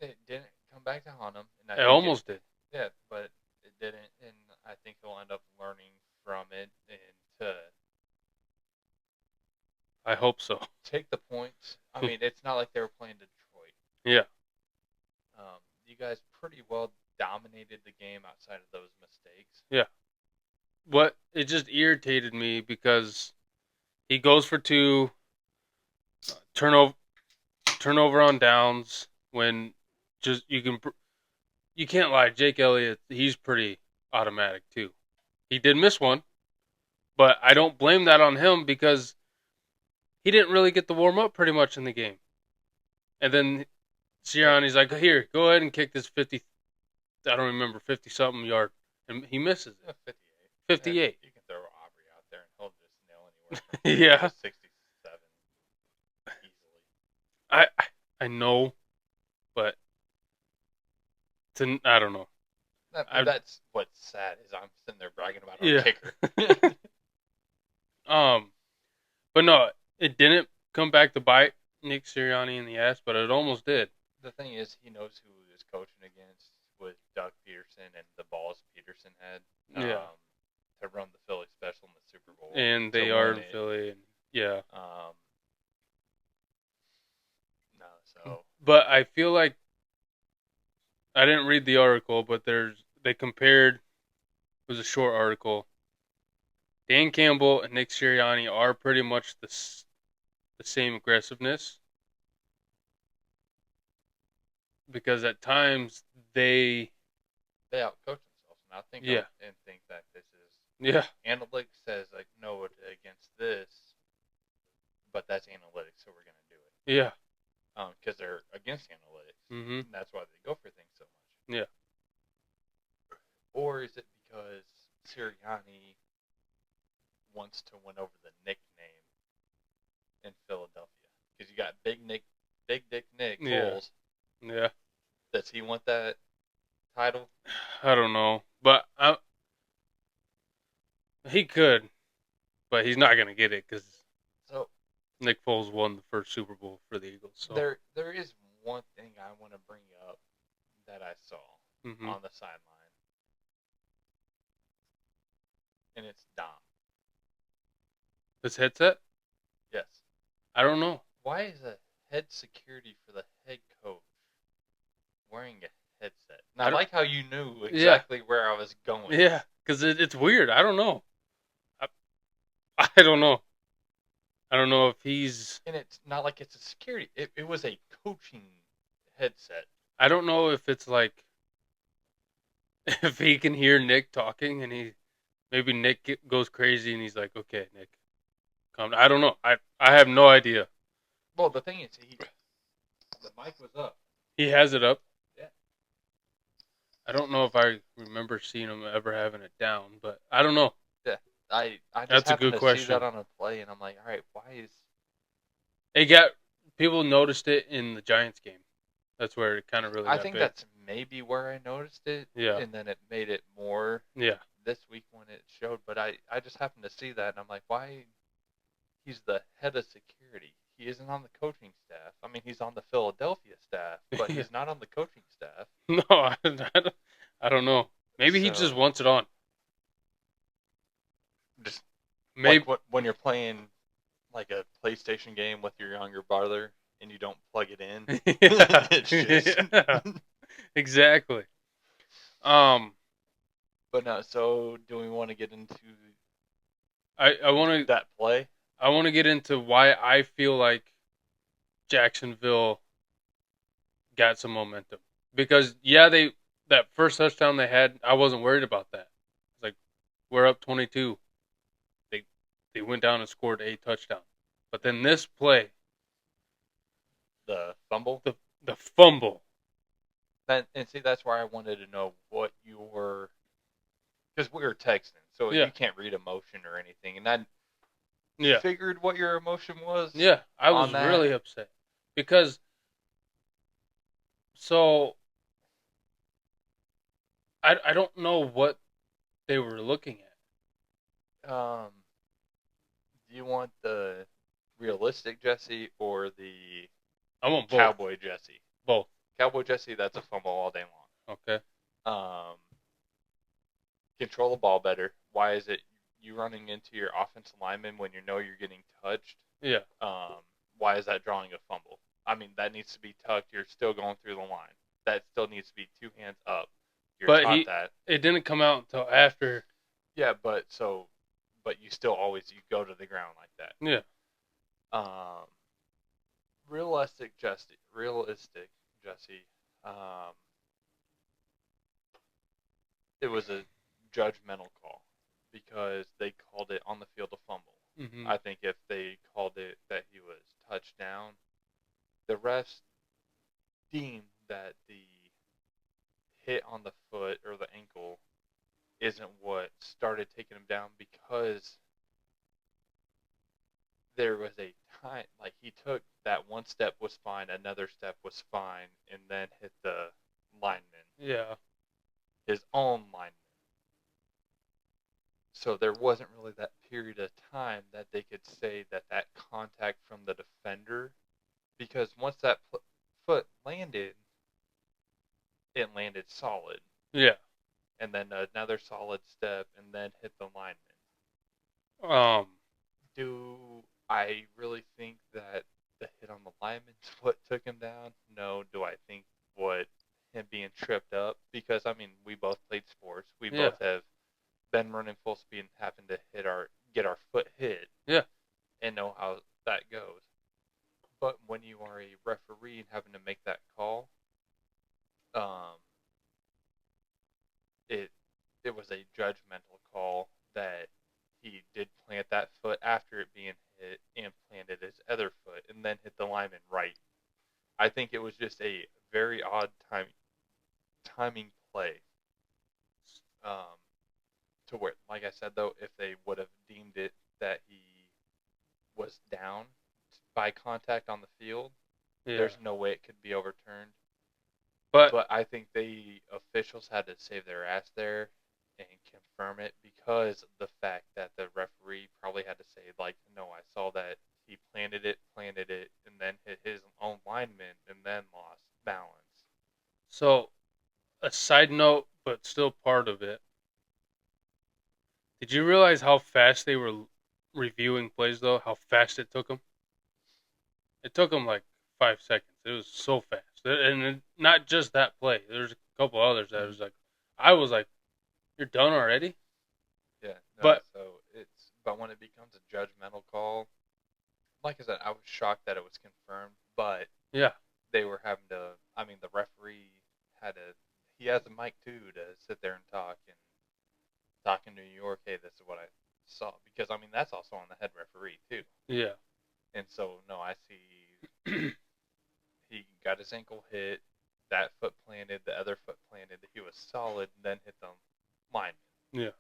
It didn't come back to haunt him. And It almost did. Yeah, but it didn't. And I think he'll end up learning from it and to I hope so. take the points. I mean, it's not like they were playing Detroit. Yeah. You guys pretty well dominated the game outside of those mistakes. Yeah. What it just irritated me because he goes for 2, turnover on downs when just you can't lie. Jake Elliott, he's pretty automatic too. He did miss one, but I don't blame that on him because he didn't really get to warm up pretty much in the game. And then Sirianni's like, here, go ahead and kick this 50, I don't remember, 50-something yard. And he misses it. 58. 58. You can throw Aubrey out there and he'll just nail anywhere. Yeah. 67 easily. I know, but I don't know. That's what's sad is I'm sitting there bragging about our Yeah. kicker. But no, it didn't come back to bite Nick Sirianni in the ass, but it almost did. The thing is, he knows who he was coaching against with Doug Peterson and the balls Peterson had. To run the Philly special in the Super Bowl. And they are in Philly. And, yeah. So. But I feel like I didn't read the article, but they compared. It was a short article. Dan Campbell and Nick Sirianni are pretty much the same aggressiveness, because at times they outcoach themselves, and I think and think that this is analytics says like no against this, but that's analytics, so we're gonna do it. Yeah. Because they're against analytics, and that's why they go for things so much. Yeah. Or is it because Sirianni wants to win over the nickname in Philadelphia? Because you got Big Dick Nick Foles. Yeah. Does he want that title? I don't know, but he could, but he's not gonna get it because Nick Foles won the first Super Bowl for the Eagles. So there is one thing I want to bring up that I saw on the sideline, and it's Dom. His headset? Yes. I don't know. Why is a head security for the head coach wearing a headset? And I like how you knew exactly where I was going. Yeah, because it's weird. I don't know. I don't know. I don't know if he's... And it's not like it's a security. It was a coaching headset. I don't know if it's like... If he can hear Nick talking and maybe Nick goes crazy and he's like, okay, Nick, calm down. I don't know. I have no idea. Well, the thing is, the mic was up. He has it up. Yeah. I don't know if I remember seeing him ever having it down, but I don't know. Yeah. I just That's a good to question. See that on a play, and I'm like, all right, why is... People noticed it in the Giants game. That's where it kind of really got I think big. That's maybe where I noticed it. Yeah. And then it made it more this week when it showed. But I just happened to see that, and I'm like, why? He's the head of security. He isn't on the coaching staff. I mean, he's on the Philadelphia staff, but he's not on the coaching staff. No, I don't know. Maybe he just wants it on. Just maybe like when you're playing like a PlayStation game with your younger brother and you don't plug it in. Yeah. Exactly. Um, But no, so do we want to get into I want to that play? get into why I feel like Jacksonville got some momentum because they that first touchdown they had, I wasn't worried about that. It's like we're up 22. They they went down and scored a touchdown, but then this play, The fumble? the fumble, And see, that's why I wanted to know what your, because we were texting, so yeah, you can't read emotion or anything. And I yeah, figured what your emotion was yeah. I on was that. really upset because so I don't know what they were looking at. Um, do you want the realistic Jesse or the I want both, cowboy Jesse? both. Cowboy Jesse, that's a fumble all day Okay. long. Control the ball better. Why is it you running into your offensive lineman when you know you're getting touched? Yeah, Um, why is that drawing a fumble? I mean, that needs to be tucked. You're still going through the line. That still needs to be two hands up. You're but taught that. it didn't come out until after. Yeah, but you still always you go to the ground like that. Yeah. Um, realistic Jesse. Um, it was a judgmental call because they called it on the field a fumble. Hmm. I think if they called it that he was touchdown, the refs deemed that the hit on the foot or the ankle isn't what started taking him down because there was a time like he took that one step was fine, another step was fine, and then hit the lineman, Yeah. his own lineman. So there wasn't really that period of time that they could say that that contact from the defender, because once that foot landed, it landed solid, Yeah. and then another solid step, and then hit the lineman. Um. Do I really think that the hit on the lineman's foot took him down? No. Do I think what him being tripped up? Because I mean, we both played sports. We Yeah. both have been running full speed and happened to get our foot hit Yeah. and know how that goes. But when you are a referee and having to make that call, um, it it was a judgmental call that he did plant that foot after it being hit and planted his other foot and then hit the lineman right. I think it was just a very odd timing play. Um, to where, like I said though, if they would have deemed it that he was down by contact on the field, Yeah. there's no way it could be overturned. But But I think the officials had to save their ass there and confirm it because the fact that the referee probably had to say, like, no, I saw that he planted it, and then hit his own lineman and then lost balance. so a side note, but still part of it. Did you realize how fast they were reviewing plays though? How fast it took them? It took them like 5 seconds. It was so fast, and not just that play. There's a couple others that Mm-hmm. was like, I was like, "You're done already?" Yeah, no, But so but when it becomes a judgmental call, like I said, I was shocked that it was confirmed, but yeah, they were having to, I mean, the referee he has a mic too to sit there and talk in New York, hey, this is what I saw. Because, I mean, that's also on the head referee too. yeah. And so, no, I see he got his ankle hit, that foot planted, the other foot planted, he was solid, and then hit the lineman. Yeah.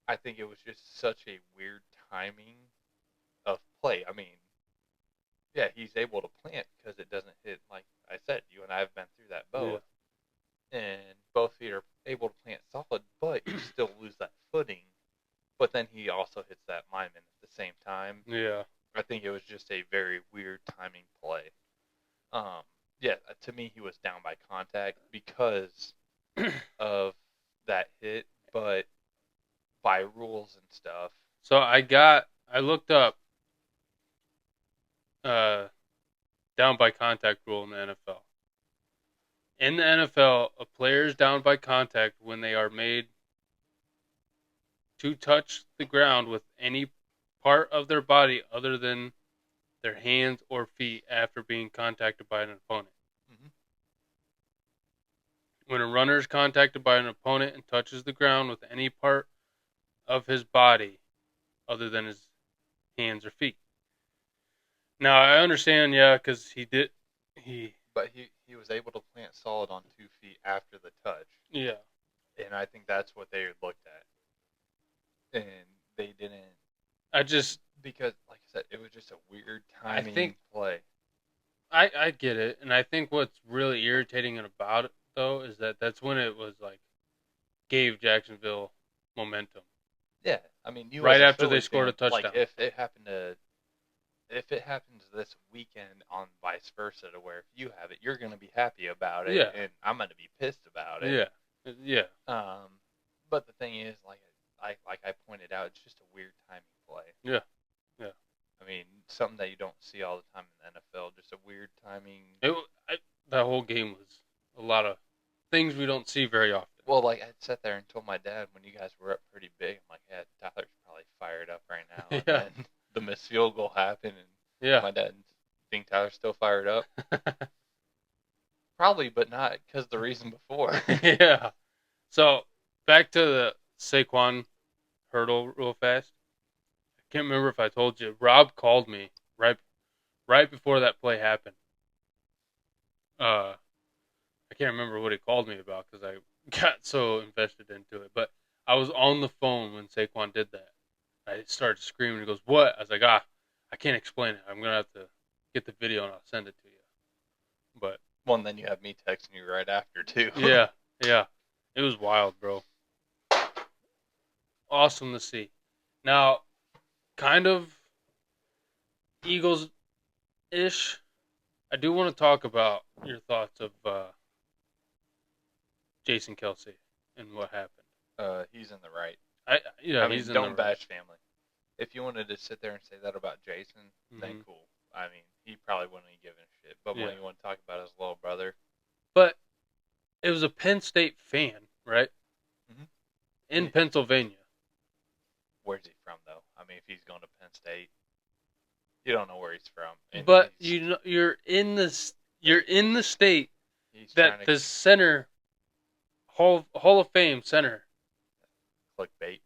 I think it was just such a weird timing of play. I mean, yeah, he's able to plant because it doesn't hit, like I said, you and I have been through that Yeah. both. And both feet are able to plant solid, but you still lose that footing. But then he also hits that lineman at the same time. Yeah. I think it was just a very weird timing play. Um, yeah, to me, he was down by contact because of that hit, but by rules and stuff, So I looked up uh down by contact rule in the NFL. In the NFL, a player is down by contact when they are made to touch the ground with any part of their body other than their hands or feet after being contacted by an opponent. Mhm. When a runner is contacted by an opponent and touches the ground with any part of his body other than his hands or feet. Now I understand, yeah, because he, But he was able to plant solid on 2 feet after the touch, yeah. and I think that's what they looked at, and they didn't I just, because, like I said, it was just a weird I timing think, play. I get it, and I think what's really irritating about it though is that that's when it was like gave Jacksonville momentum. Yeah, I mean, you as Right a after they Philly scored a fan, like touchdown. if it happens this weekend on vice versa, to where if you have it, you're gonna be happy about it, Yeah, and I'm gonna be pissed about it. yeah, yeah, But the thing is, like I pointed out, it's just a weird timing play. yeah, yeah. I mean, something that you don't see all the time in the NFL, just a weird timing. It, I, that whole game was a lot of things we don't see very often. Well, like I sat there and told my dad when you guys were up pretty big, I'm like, yeah, Tyler's probably fired up right now. And Yeah, then the missed field goal happened, and yeah. my dad, think Tyler's still fired up? Probably, but not because the reason before. Yeah. So back to the Saquon hurdle real fast. I can't remember if I told you. Rob called me right before that play happened. I can't remember what he called me about because I got so invested into it. But I was on the phone when Saquon did that. I started screaming. He goes, "What?" I was like, I can't explain it. I'm gonna have to get the video and I'll send it to you." But Well, and then you have me texting you right after too. yeah, yeah, it was wild, bro. Awesome to see. Now, kind of Eagles ish. I do want to talk about your thoughts of Jason Kelsey and what happened. He's in the right. Yeah, I mean, he's in the don't right. bash family. If you wanted to sit there and say that about Jason, then cool. I mean, he probably wouldn't have given a shit. But Yeah, when you want to talk about his little brother, but it was a Penn State fan, right? mm-hmm. In Pennsylvania. Where's he from, though? I mean, if he's going to Penn State, you don't know where he's from. And But you're in the state that the center Hall of Fame center. Clickbait.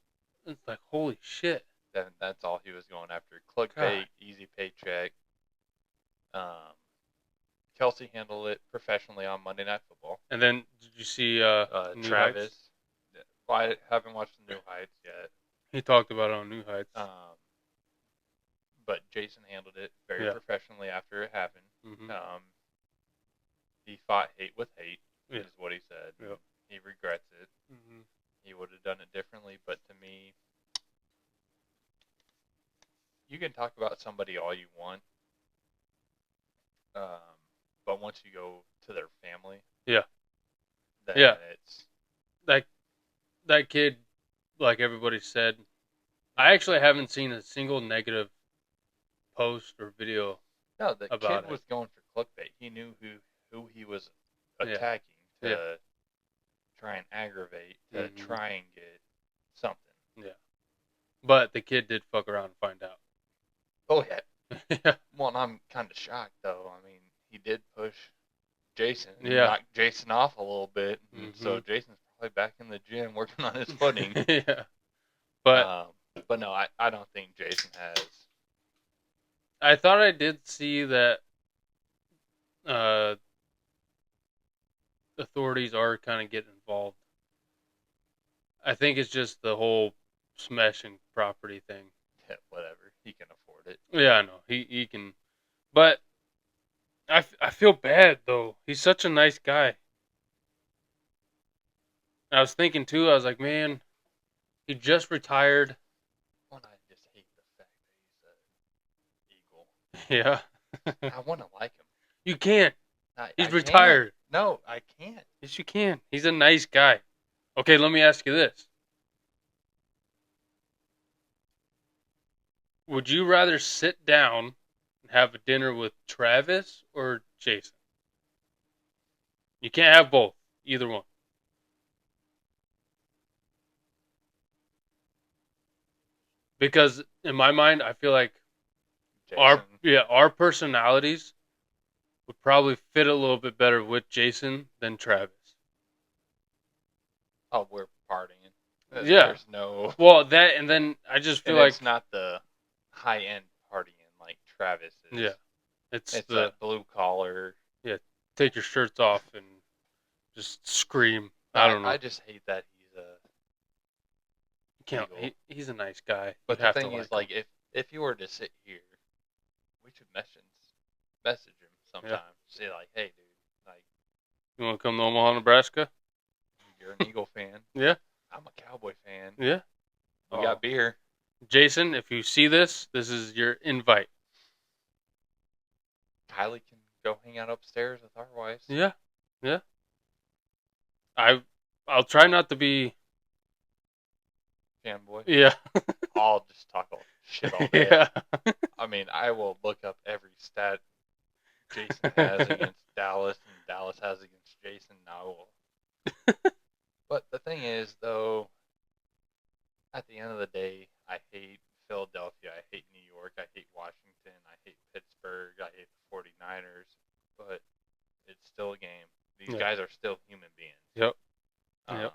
It's like holy shit. Then that's all he was going after. Clickbait, easy paycheck. Kelsey handled it professionally on Monday Night Football. And then did you see Travis? Heights? Well, I haven't watched the New Heights yet. He talked about it on New Heights. But Jason handled it very professionally after it happened. Mm-hmm. He fought hate with hate, is what he said. Yep. He regrets it. Mm-hmm. He would have done it differently, but to me, you can talk about somebody all you want, but once you go to their family, then it's that kid, like everybody said. I actually haven't seen a single negative post or video. No, the about kid was going for clickbait. He knew who he was attacking to try and aggravate, to try and get something. Yeah. But the kid did fuck around and find out. Oh, yeah. Yeah. Well, and I'm kind of shocked, though. I mean, he did push Jason. Yeah. Knocked Jason off a little bit. So Jason's probably back in the gym working on his footing. Yeah. But no, I don't think Jason has. I thought I did see that authorities are kind of getting involved. I think it's just the whole smashing property thing. Yeah, whatever. He can afford it. Yeah, I know. He can. But I feel bad, though. He's such a nice guy. And I was thinking, too, I was like, man, he just retired. Well, I just hate the fact that he's an Eagle. Yeah. I want to like him. You can't. He's I retired. Can't. No, I can't. Yes, you can. He's a nice guy. Okay, let me ask you this. Would you rather sit down and have a dinner with Travis or Jason? You can't have both. Either one. Because in my mind, I feel like Jason. our personalities would probably fit a little bit better with Jason than Travis. Oh, we're partying. Yeah. There's no. Well, that and then I just feel And like it's not the high end partying like Travis is. yeah, it's It's the that blue collar. yeah, take your shirts off and just scream. I don't know. I just hate that he's a You can't. Eagle. He's a nice guy. But You the have to thing is, like like, him. if you were to sit here, we should message him Yeah. sometime. Say like, hey, dude, like, You want to come to Omaha, Nebraska? you're an Eagle fan. Yeah. I'm a Cowboy fan. Yeah. We got beer. Jason, if you see this, this is your invite. Kylie can go hang out upstairs with our wives. Yeah. Yeah. I'll try not to be. Fanboy. Yeah. I'll just talk all shit all day. Yeah. I mean, I will look up every stat Jason has against Dallas and Dallas has against Jason. I will. But the thing is, though, at the end of the day, I hate Philadelphia. I hate New York. I hate Washington. I hate Pittsburgh. I hate the 49ers. But it's still a game. These guys are still human beings. Yep. Yep.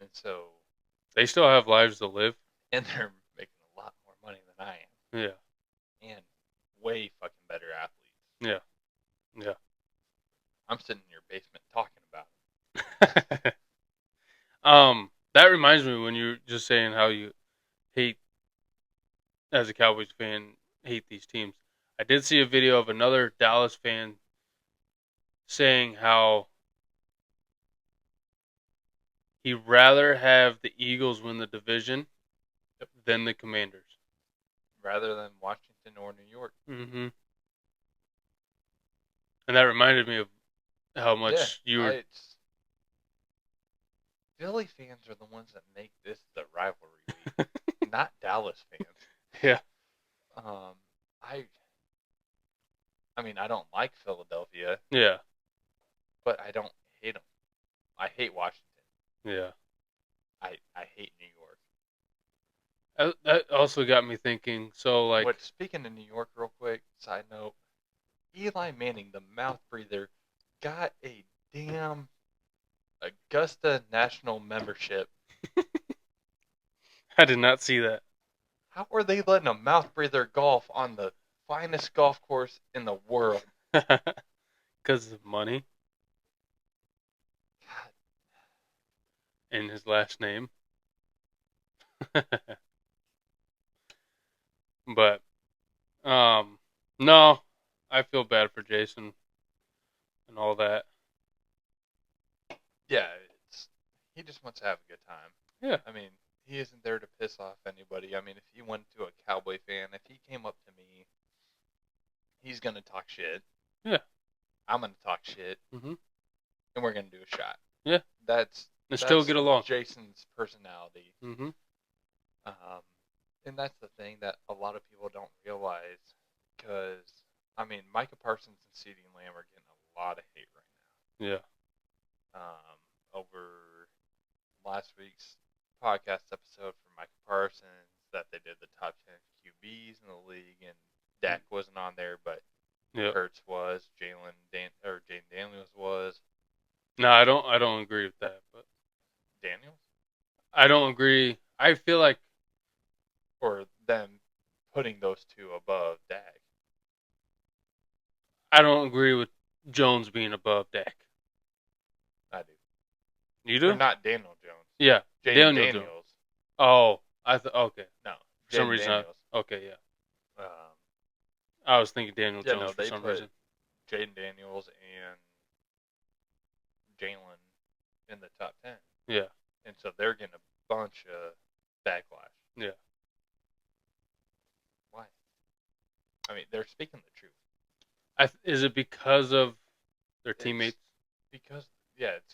And so. They still have lives to live. And they're making a lot more money than I am. Yeah. And way fucking better athletes. Yeah. Yeah. I'm sitting in your basement talking about it. That reminds me when you're just saying how you hate, as a Cowboys fan, hate these teams. I did see a video of another Dallas fan saying how he'd rather have the Eagles win the division than the Commanders. Rather than Washington or New York. Mm-hmm. And that reminded me of how much you were. Philly fans are the ones that make this the rivalry week, not Dallas fans. Yeah. I mean, I don't like Philadelphia. Yeah. But I don't hate them. I hate Washington. Yeah. I hate New York. That also got me thinking. So, like, But speaking of New York, real quick, side note, Eli Manning, the mouth breather, got a damn Augusta National membership. I did not see that. How are they letting a mouth breather golf on the finest golf course in the world? Because of money. God. And his last name. But, no, I feel bad for Jason and all that. Yeah, he just wants to have a good time. Yeah. I mean, he isn't there to piss off anybody. I mean, if he went to a Cowboy fan, if he came up to me, he's going to talk shit. Yeah. I'm going to talk shit. Mm-hmm. And we're going to do a shot. Yeah. That's still get along. Jason's personality. Mm-hmm. And that's the thing that a lot of people don't realize. Because, I mean, Micah Parsons and CeeDee Lamb are getting a lot of hate right now. Yeah. Over last week's podcast episode for Micah Parsons, that they did the top 10 QBs in the league, and Dak wasn't on there, but Hurts was, Jaden Daniels was. No, I don't agree with that. But Daniels? I don't agree. I feel like, or them putting those two above Dak. I don't agree with Jones being above Dak. I do. You do? Or not Daniel Jones. Yeah, Daniels. Jones. Oh, okay. No, for some reason. Okay, yeah. I was thinking Daniel Jones for some reason. Jaden Daniels and Jalen in the top 10. Yeah. And so they're getting a bunch of backlash. Yeah. Why? I mean, they're speaking the truth. Is it because of their teammates? It's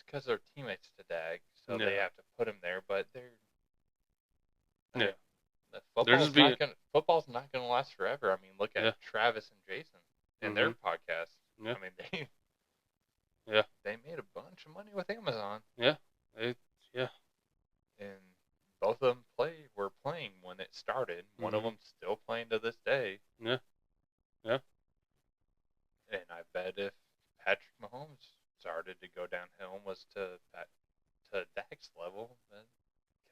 because they're teammates to Dak, so they have to put him there. But football's not going to last forever. I mean, look at Travis and Jason and their podcast. Yeah. I mean, Yeah. They made a bunch of money with Amazon. Yeah. Yeah. And both of them were playing when it started. One of Mhm. them still playing to this day. Yeah. Yeah. And I bet if Patrick Mahomes started to go downhill and was to Dak's level, then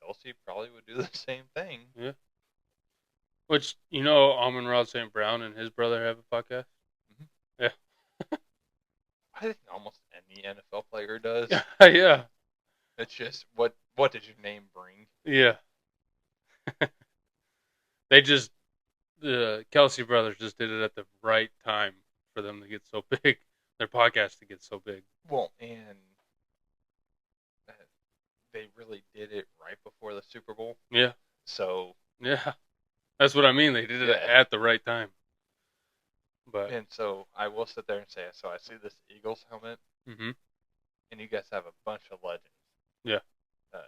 Kelsey probably would do the same thing. Yeah. Which Amon-Ra St. Brown and his brother have a podcast. Mhm. Yeah. I think almost any NFL player does. Yeah. It's just what did your name bring? Yeah. They just the Kelsey brothers just did it at the right time for them to get so big. Their podcast to get so big. Well, and they really did it right before the Super Bowl. Yeah. So Yeah. That's what I mean. They did it yeah, at the right time. But and so I will sit there and say, so I see this Eagles helmet, mhm. and you guys have a bunch of legends. Yeah. Uh,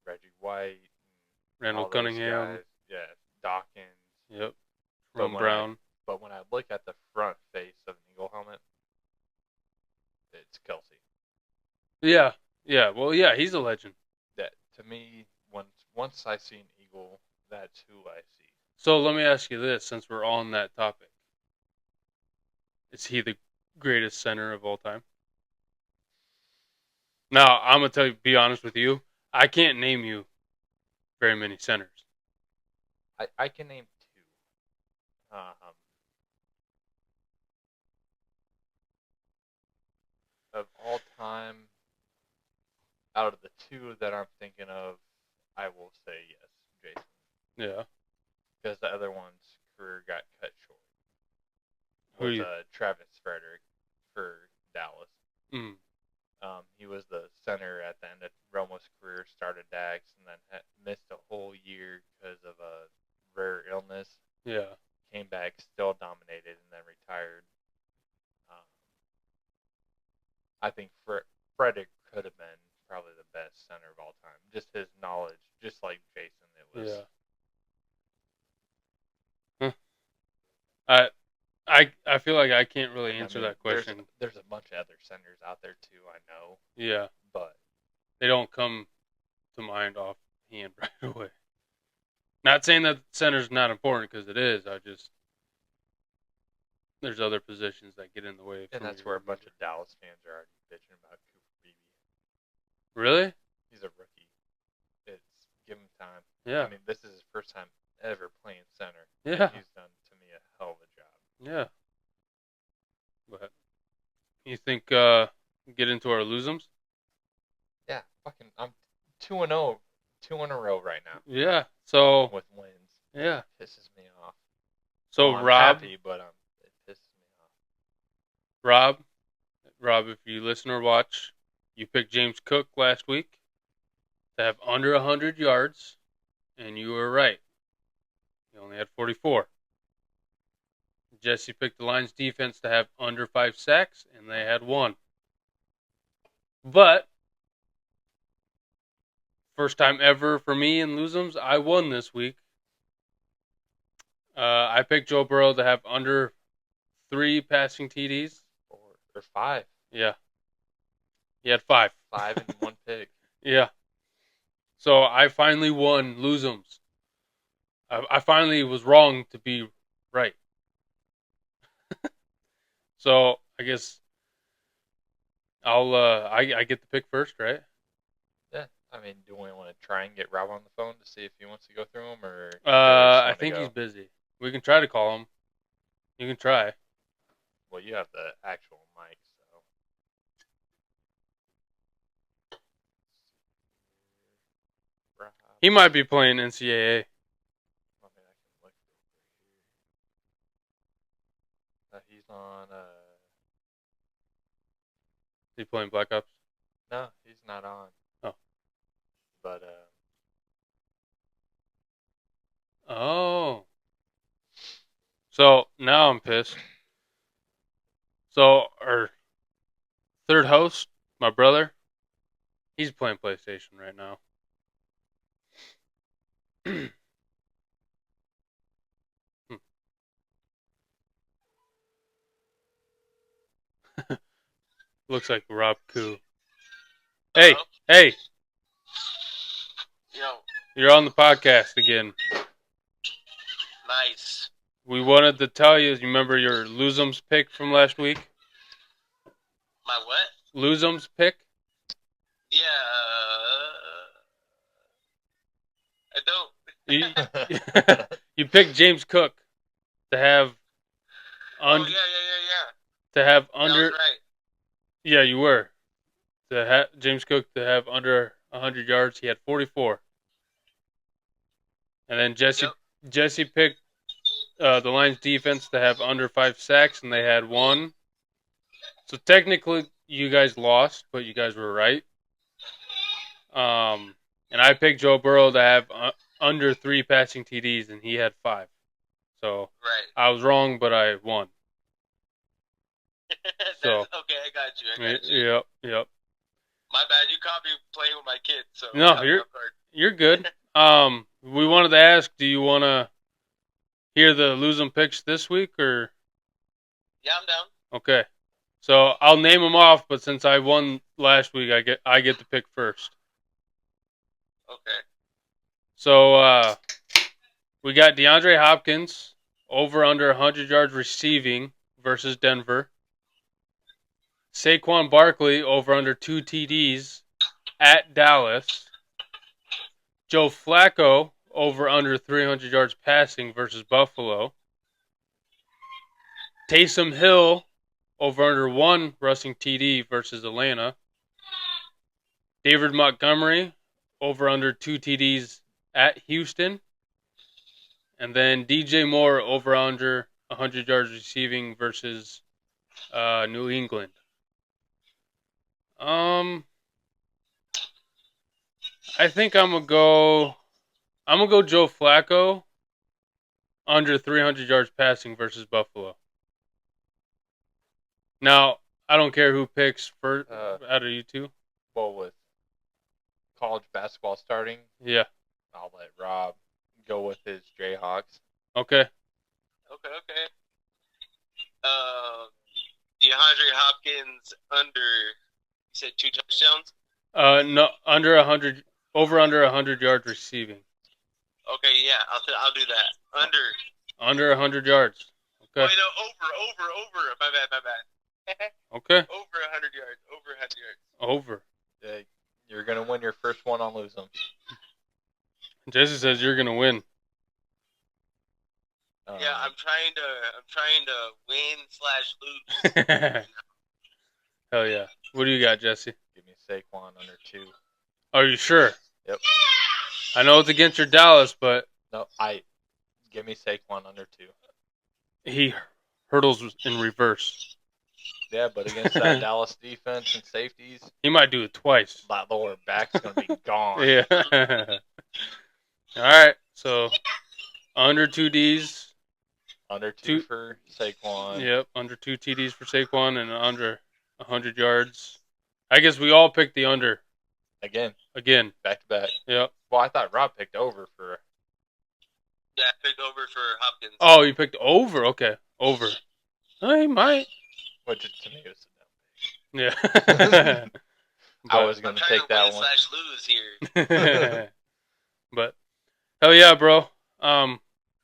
Reggie White, and Randall all those Cunningham. guys. Yeah, Dawkins. Yep. But Ron Brown. when I look at the front face of an Eagle helmet, it's Kelsey. Yeah. Yeah. Well, yeah, he's a legend. That to me, once I see an Eagle, that's who I see. So let me ask you this, since we're on that topic. Is he the greatest center of all time? Now, I'm going to be honest with you. I can't name you very many centers. I can name two. Of all time, out of the two that I'm thinking of, I will say yes, Jason. Yeah. Because the other one's career got cut short. Who Was you? Travis Frederick for Dallas. Mm, He was the center at the end of Romo's career, started Dax, and then missed a whole year because of a rare illness. yeah. Came back, still dominated, and then retired. Um, I think Frederick could have been probably the best center of all time. Just his knowledge, just like Jason, it was. Yeah. Huh. I feel like I can't really answer that question. There's a bunch of other centers out there too. I know, Yeah. but They don't come to mind offhand right away. Not saying that center's not important because it is. There's other positions that get in the way. and that's where a bunch of Dallas fans are already bitching about Cooper Beebe. Really? He's a rookie. It's give him time. Yeah. I mean, this is his first time ever playing center. Yeah. And he's done to me a hell of a job. Yeah. But you think get into our loseums? Yeah, I'm 2-0, 2 in a row right now. Yeah. So with wins. yeah. It pisses me off. So I'm Rob, happy, but it pisses me off. Rob, if you listen or watch, you picked James Cook last week to have under 100 yards, and you were right. He only had 44. Jesse picked the Lions defense to have under 5 sacks, and they had 1. But first time ever for me in Loseums, I won this week. I picked Joe Burrow to have under 3 passing TDs. Or 5. Yeah. He had 5. 5 in one pick. Yeah. So I finally won Loseums. I finally was wrong to be right. So I guess I get the pick first, right? Yeah. I mean, do we want to try and get Rob on the phone to see if he wants to go through them, or I think he's busy. We can try to call him. You can try. Well, you have the actual mic, so. Rob. He might be playing NCAA. I mean, I can look here. He's on. Is he playing Black Ops? No, he's not on. Oh. But Oh. So now I'm pissed. So our third host, my brother, he's playing PlayStation right now. Looks like Rob Koo. Hey, Hello? hey, Yo, you're on the podcast again. nice. We wanted to tell you remember your Losums pick from last week? My what? Losums pick? Yeah, I don't. You, you picked James Cook to have Oh, un, yeah. to have That was under. right. Yeah, you were. James Cook to have under 100 yards. He had 44. And then Yep. Jesse picked the Lions defense to have under 5 sacks, and they had 1. So technically, you guys lost, but you guys were right. And I picked Joe Burrow to have under 3 passing TDs, and he had 5. So Right. I was wrong, but I won. So Okay, I got you. Yep. My bad. You caught me playing with my kids, so No, you're good. We wanted to ask, do you want to hear the lose 'em picks this week or? Yeah, I'm down. Okay. So I'll name them off, but since I won last week, I get to pick first. Okay. So we got DeAndre Hopkins over under 100 yards receiving versus Denver. Saquon Barkley over under 2 TDs at Dallas. Joe Flacco over under 300 yards passing versus Buffalo. Taysom Hill over under 1 rushing TD versus Atlanta. David Montgomery over under 2 TDs at Houston. And then DJ Moore over under 100 yards receiving versus New England. I think I'm gonna go Joe Flacco under 300 yards passing versus Buffalo. Now, I don't care who picks first out of you two. Well, with college basketball starting, Yeah. I'll let Rob go with his Jayhawks. Okay. Okay. DeAndre Hopkins under. You said 2 touchdowns. No, over under 100 yards receiving. Okay, yeah, I'll do that. Under 100 yards. Okay. Oh, over. My bad. Okay. Over 100 yards. Over 100 yards. Over. You're gonna win your first one on lose them. Jesse says you're gonna win. Yeah, I'm trying to win/lose. Hell yeah. What do you got, Jesse? Give me Saquon under 2. Are you sure? Yep. I know it's against your Dallas, but No, give me Saquon under 2. he hurdles in reverse. Yeah, but against that Dallas defense and safeties, he might do it twice. That lower back's gonna be gone. Yeah. All right. So under 2 Ds. Under 2 for Saquon. Yep. Under 2 TDs for Saquon and under 100 yards. I guess we all picked the under. Again. Back to back. Yep. Well, I thought Rob picked over for. Yeah, I picked over for Hopkins. Oh, you picked over? Okay. Over. Oh, he might. Which to me was yeah. I was going to take that one. /lose here. But hell yeah, bro.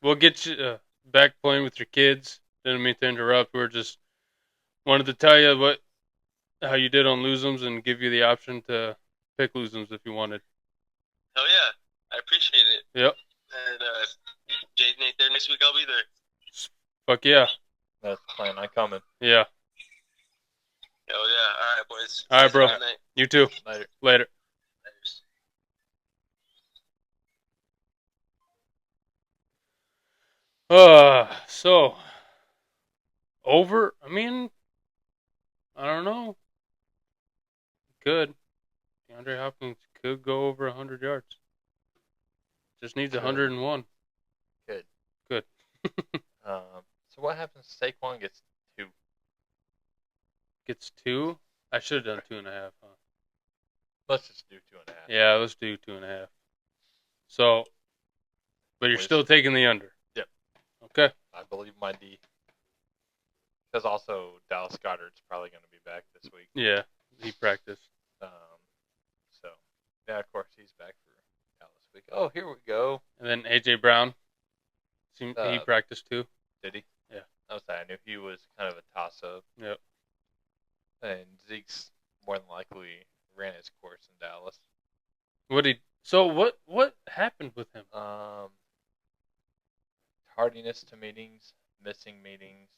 We'll get you back playing with your kids. Didn't mean to interrupt. We just wanted to tell you how you did on Loseums and give you the option to pick Loseums if you wanted. Hell yeah, I appreciate it. Yep. And Jaden ain't there next week. I'll be there. Fuck yeah. That's the plan. I'm coming. Yeah. Hell yeah. All right, boys. All right, bro. You too. Later. So over. I mean, I don't know. Could DeAndre Hopkins could go over 100 yards. Just needs 101. Good. So what happens if Saquon gets 2? Gets 2? I should have done 2.5. Huh? Let's just do 2.5. Yeah, let's do 2.5. So, but you're still taking the under. Yep. Okay. I believe my D. Because also Dallas Goedert's probably going to be back this week. Yeah, he practiced. So, yeah, of course, he's back for Dallas week. Oh, here we go. And then A.J. Brown, he practiced too. Did he? Yeah. I knew he was kind of a toss-up. Yep. And Zeke's more than likely ran his course in Dallas. So what happened with him? Tardiness to meetings, missing meetings.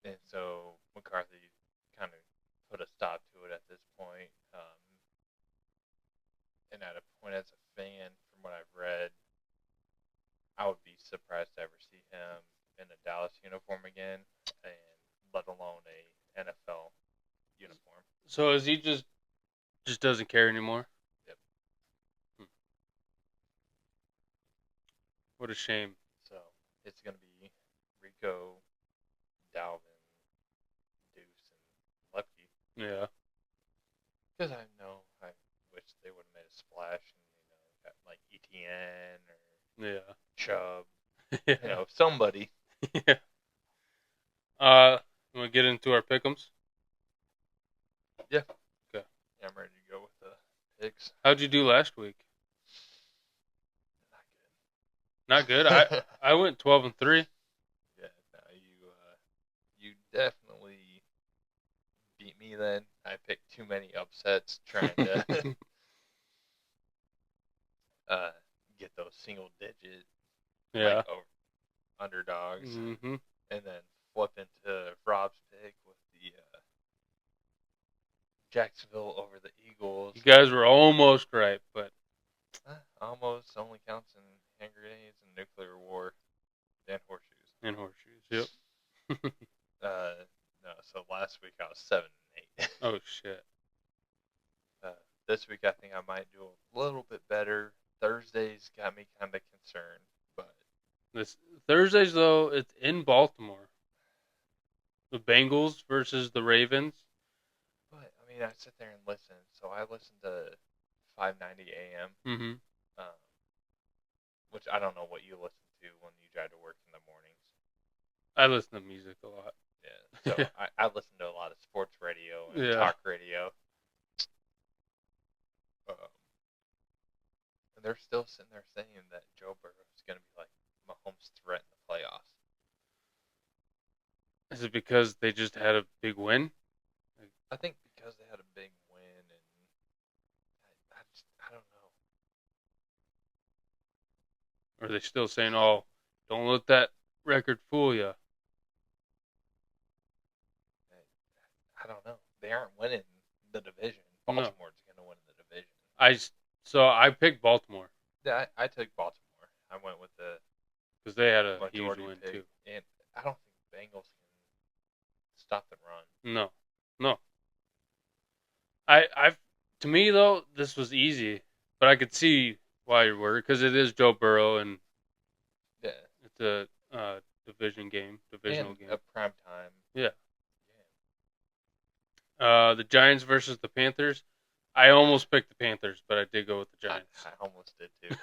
And so McCarthy kind of put a stop to it at this point. And at a point, as a fan, from what I've read, I would be surprised to ever see him in a Dallas uniform again, and let alone a NFL uniform. So is he just doesn't care anymore? Yep. What a shame. So it's going to be Rico, Dalvin, Deuce, and Lepke. Yeah. Because I wish they would have made a splash and got like ETN or Chubb, Yeah. Somebody. Yeah. You want to get into our pick'ems? Yeah. Okay. Yeah, I'm ready to go with the picks. How'd you do last week? Not good. Not good. I went 12-3. Yeah, no, you definitely beat me then. I picked too many upsets trying to get those single digit underdogs, Mm-hmm. and then flip into Rob's pick with the Jacksonville over the Eagles. You guys were almost right, but almost only counts in hand grenades and nuclear war and horseshoes. And horseshoes, yep. No, so last week I was 7-8. Oh shit. This week I think I might do a little bit better. Thursday's got me kind of concerned, but This Thursdays though, it's in Baltimore. The Bengals versus the Ravens. But I mean, I sit there and listen. So I listen to 590 AM, Mm-hmm. which I don't know what you listen to when you drive to work in the mornings. I listen to music a lot. Yeah, so I listen to a lot of sports radio and talk radio. And they're still sitting there saying that Joe Burrow is going to be like Mahomes' threat in the playoffs. Is it because they just had a big win? I think because they had a big win, and I don't know. Or are they still saying, "Oh, don't let that record fool you"? I don't know. They aren't winning the division. No. Baltimore's going to win the division. I picked Baltimore. Yeah, I took Baltimore. I went with the because they had a huge majority win pick, too. and I don't think Bengals can stop the run. No. To me though, this was easy, but I could see why you were, because it is Joe Burrow and it's a divisional game. A prime time. Yeah. The Giants versus the Panthers. I almost picked the Panthers, but I did go with the Giants. I almost did too.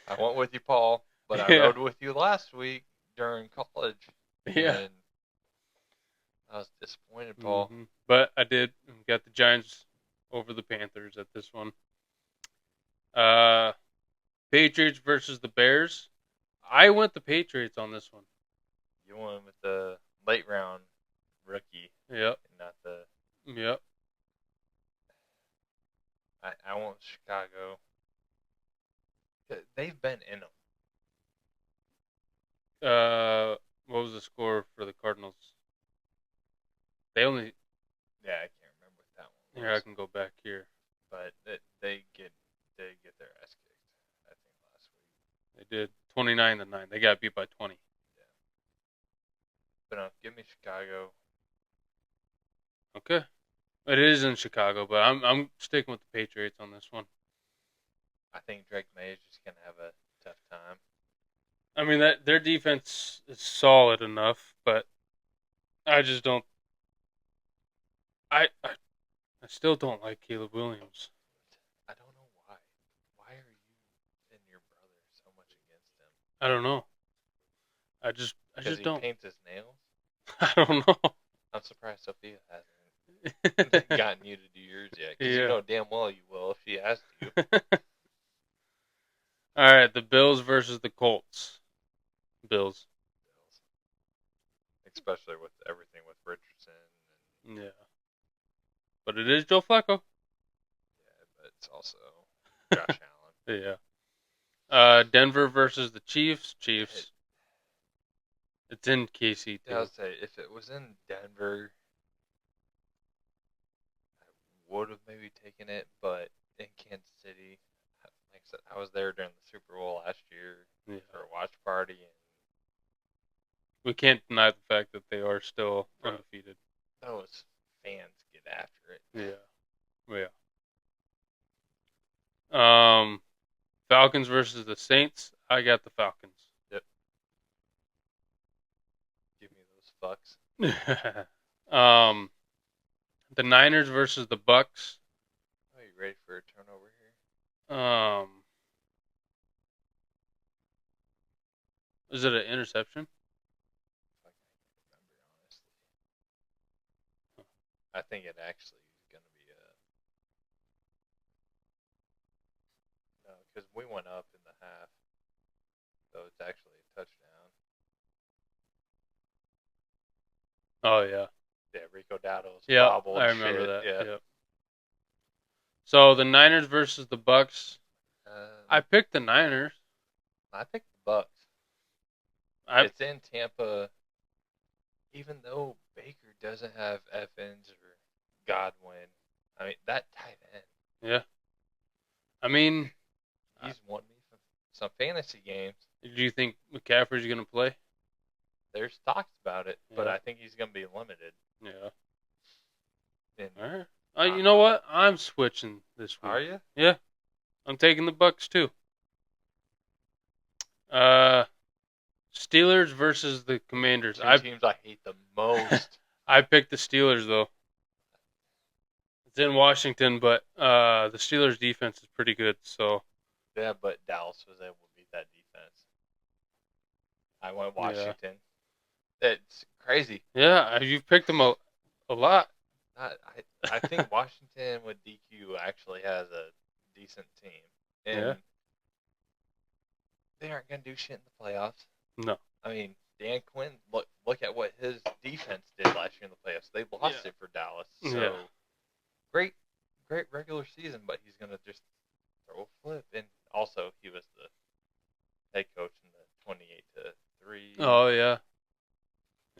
I went with you, Paul, but I rode with you last week during college. Yeah. And I was disappointed, Paul. Mm-hmm. But I did got the Giants over the Panthers at this one. Patriots versus the Bears. I went the Patriots on this one. You went with the late round rookie. Yep. Not the. Yep. I went with Chicago. They've been in them. What was the score for the Cardinals? They only. Yeah, I can't remember what that one was. Here, I can go back here. But they get their ass kicked, I think, last week. They did 29-9. They got beat by 20. Yeah. But give me Chicago. Okay. It is in Chicago, but I'm sticking with the Patriots on this one. I think Drake May is just gonna have a tough time. I mean, that their defense is solid enough, but I just don't. I still don't like Caleb Williams. I don't know why. Why are you and your brother so much against him? I don't know. I just Because he don't. paints his nails. I don't know. I'm surprised Sophia hasn't gotten you to do yours yet. Because you Yeah. know damn well you will if she asks you. All right, the Bills versus the Colts. Bills. Especially with everything with Richardson. Yeah. But it is Joe Flacco. Yeah, but it's also Josh Allen. Yeah. Denver versus the Chiefs. Chiefs. It's in KC Yeah, I too. would say if it was in Denver, I would have maybe taken it. But in Kansas City, like I said, I was there during the Super Bowl last year Yeah. for a watch party, and We can't deny the fact that they are still undefeated. those fans get after it. Yeah. Yeah. Falcons versus the Saints. I got the Falcons. Yep. Give me those fucks. The Niners versus the Bucks. Are you ready for a turnover here? Is it an interception? I can't remember honestly. I think it actually is going to be a no, because we went up in the half, so it's actually a touchdown. Oh yeah. Yeah, Rico Dowdle's Yeah, bobbled I remember shit. that. Yeah. Yep. So the Niners versus the Bucks. I picked the Niners. I picked the Bucks. It's in Tampa. Even though Baker doesn't have Evans or Godwin, I mean that tight end. Yeah. I mean, He's won me some fantasy games. do you think McCaffrey's gonna play? There's talks about it, but Yeah. I think he's going to be limited. Yeah. And All right. You know what? I'm switching this week. are you? Yeah. I'm taking the Bucks too. Steelers versus the Commanders. Two teams I hate the most. I picked the Steelers though. It's in Washington, but the Steelers defense is pretty good. So Yeah, but Dallas was able to beat that defense. I went Washington. Yeah. It's crazy. yeah, you picked them a lot. I think Washington with DQ actually has a decent team. And Yeah. they aren't going to do shit in the playoffs. No. I mean, Dan Quinn, look at what his defense did last year in the playoffs. They lost it for Dallas. So great regular season, but he's going to just throw a flip. And also, he was the head coach in the 28-3. Oh yeah.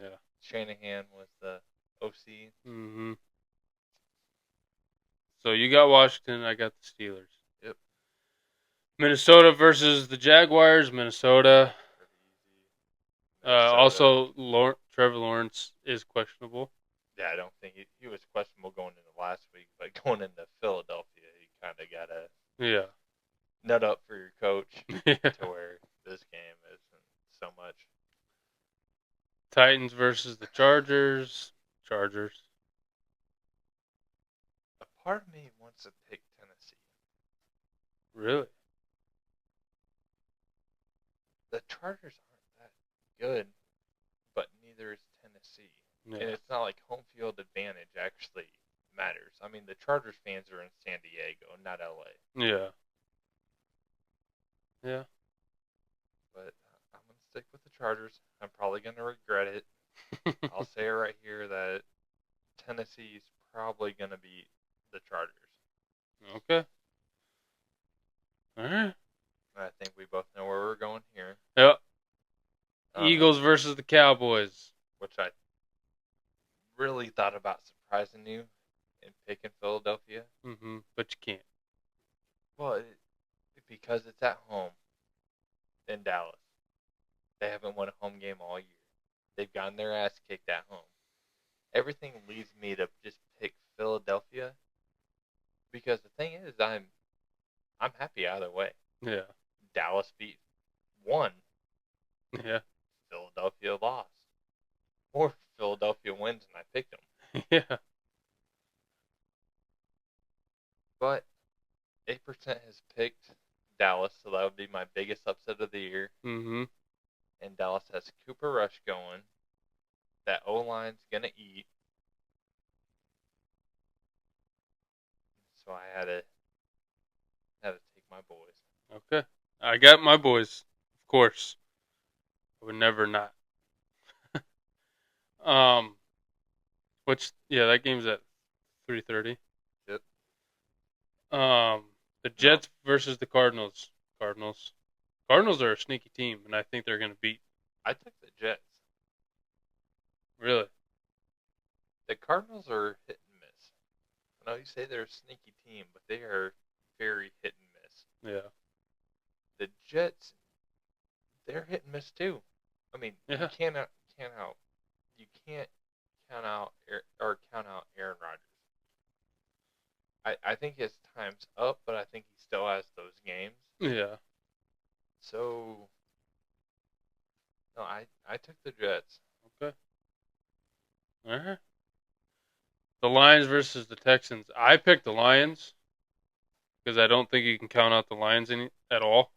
Yeah. Shanahan was the OC. Mhm. So you got Washington. I got the Steelers. Yep. Minnesota versus the Jaguars. Minnesota. Minnesota. Also, Trevor Lawrence is questionable. Yeah, I don't think he was questionable going into last week, but going into Philadelphia, he kind of got to nut up for your coach to where this game isn't so much. Titans versus the Chargers. Chargers. A part of me wants to pick Tennessee. Really? The Chargers aren't that good, but neither is Tennessee. Yeah. And it's not like home field advantage actually matters. I mean, the Chargers fans are in San Diego, not LA. Yeah. Yeah. But I'm going to stick with the Chargers. I'm probably going to regret it. I'll say it right here that Tennessee's probably going to beat the Chargers. Okay. All right. I think we both know where we're going here. Yep. Eagles versus the Cowboys. Which I really thought about surprising you and picking Philadelphia. Mm-hmm. But you can't. Well, because it's at home in Dallas. They haven't won a home game all year. They've gotten their ass kicked at home. Everything leads me to just pick Philadelphia because the thing is, I'm happy either way. Yeah. Dallas won. Yeah. Philadelphia lost. Or Philadelphia wins and I picked them. Yeah. But 8% has picked Dallas, so that would be my biggest upset of the year. Mm-hmm. and Dallas has Cooper Rush going. That O-line's going to eat. So I had to take my boys. Okay. I got my boys, of course. I would never not. That game's at 3:30. Yep. The Jets versus the Cardinals. Cardinals. Cardinals are a sneaky team, and I think they're going to beat. I took the Jets. Really? The Cardinals are hit and miss. I know you say they're a sneaky team, but they are very hit and miss. Yeah. The Jets, they're hit and miss too. I mean, Yeah. you can't count out Aaron Rodgers. I think his time's up, but I think he still has those games. Yeah. So, no, I took the Jets. Okay. All right. The Lions versus the Texans. I picked the Lions because I don't think you can count out the Lions at all.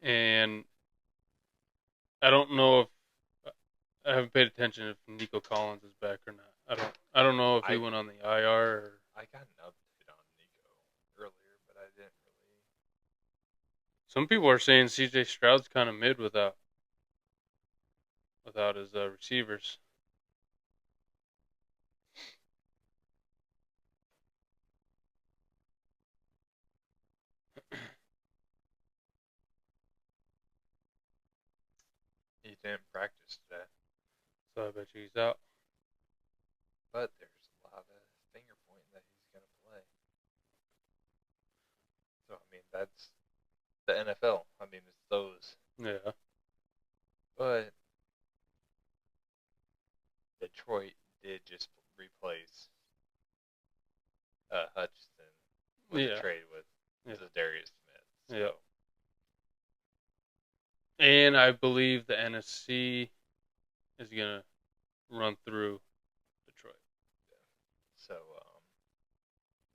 And I don't know if I haven't paid attention if Nico Collins is back or not. I don't know if he went on the IR or. I got an update on Nico earlier, but I didn't really. Some people are saying C.J. Stroud's kind of mid without his receivers. He didn't practice today. So I bet you he's out. But there's a lot of finger pointing that he's going to play. So, I mean, that's the NFL. I mean, it's those. Yeah. But Detroit did just replace Hutchinson with a trade with Darius Smith. So. Yeah. And I believe the NFC is going to run through Detroit. Yeah. So,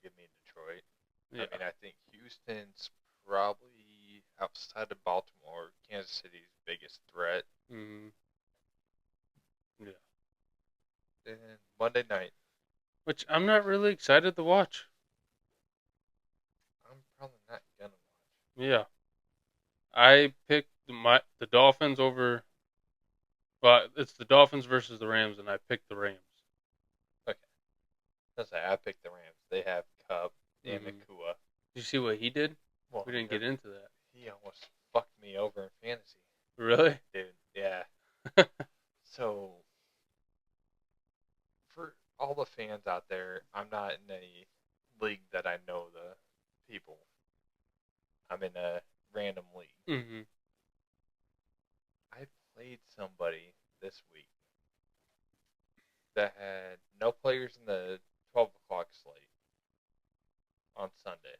give me Detroit. Yeah. I mean, I think Houston's probably outside of Baltimore, Kansas City's biggest threat. Mm-hmm. Yeah. And Monday night. Which I'm not really excited to watch. I'm probably not going to watch. Yeah. I picked the Dolphins over. Well, it's the Dolphins versus the Rams, and I picked the Rams. Okay. I picked the Rams. They have Cup and Nakua. Did you see what he did? Well, we didn't get into that. He almost fucked me over in fantasy. Really? Dude, yeah. So, for all the fans out there, I'm not in a league that I know the people. I'm in a random league. Mm-hmm. I played somebody this week that had no players in the 12 o'clock slate on Sunday.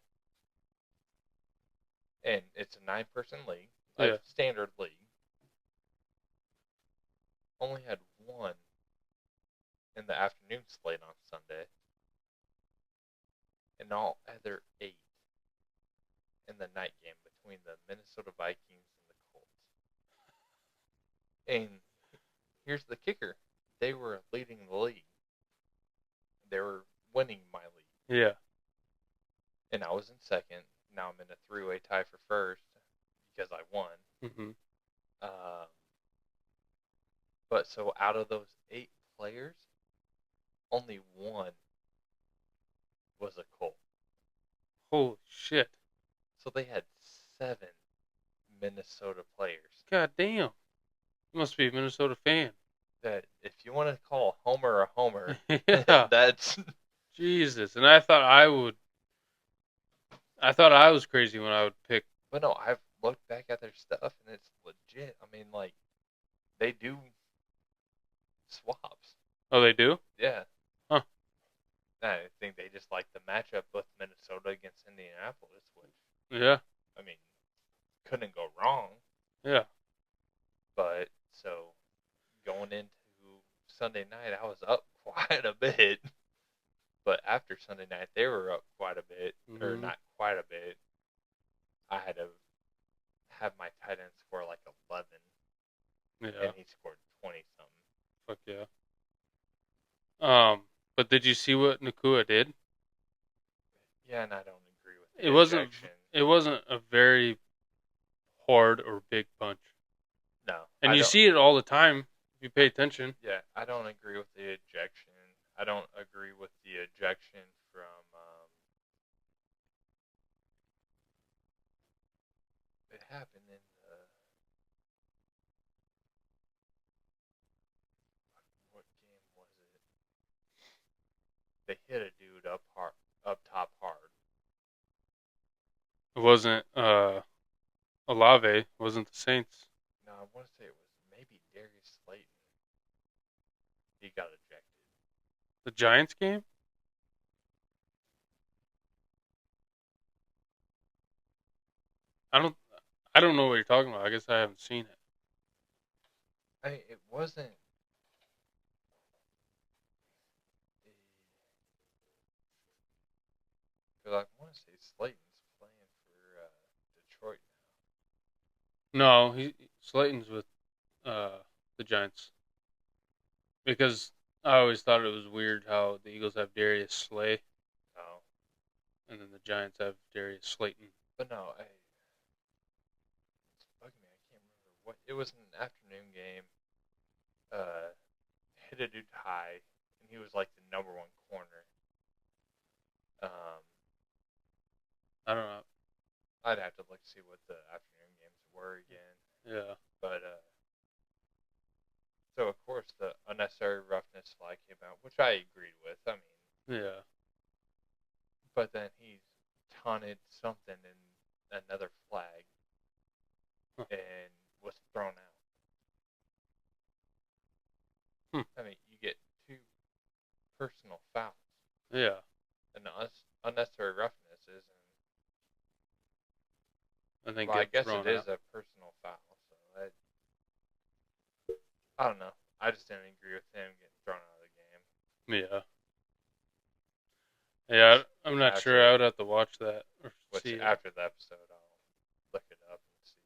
And it's a 9-person league, a standard league. Only had one in the afternoon slate on Sunday. And all other 8 in the night game between the Minnesota Vikings and the Colts. And here's the kicker. They were leading the league. They were winning my league. Yeah. And I was in second. Now I'm in a 3-way tie for first because I won. Mm-hmm. But so out of those 8 players, only one was a Colt. Holy shit. So they had 7 Minnesota players. God damn. You must be a Minnesota fan. That if you want to call a homer, yeah. That's Jesus. And I thought I was crazy when I would pick. But no, I've looked back at their stuff and it's legit. I mean, like, they do swaps. Oh, they do? Yeah. Huh. I think they just like the matchup with Minnesota against Indianapolis, which, yeah. I mean, couldn't go wrong. Yeah. But, so, going into Sunday night, I was up quite a bit. But after Sunday night, they were up quite a bit, or not quite a bit. I had to have my tight end score like 11 But did you see what Nakua did? Yeah, and I don't agree with the It wasn't. ejection. It wasn't a very hard or big punch, No, and I you don't. see it all the time if you pay attention. Yeah, I don't agree with the ejection. I don't agree with the ejection from. It happened in the what game was it? They hit a dude up top hard. It wasn't Olave. It wasn't the Saints. No, I want to say it was maybe Darius Slayton. He got ejected. The Giants game. I don't. I don't know what you're talking about. I guess I haven't seen it. It wasn't. Because I want to say Slayton's playing for Detroit No, Slayton's with the Giants because I always thought it was weird how the Eagles have Darius Slay now. Oh, and then the Giants have Darius Slayton. but no, it's bugging me. I can't remember what. It was an afternoon game. Hit a dude high, and he was like the number one corner. I don't know. I'd have to look to see what the afternoon games were again. Yeah. But so of course the unnecessary roughness flag came out, which I agreed with. I mean, Yeah. but then he taunted something in another flag and was thrown out. I mean, you get 2 personal fouls. Yeah. And unnecessary roughness isn't. And then Well, I guess thrown it is out. a personal foul. So I don't know. I just didn't agree with him getting thrown out of the game. Yeah. Yeah, I'm not Actually, sure. I would have to watch that or Which see it. after the episode, I'll look it up and see.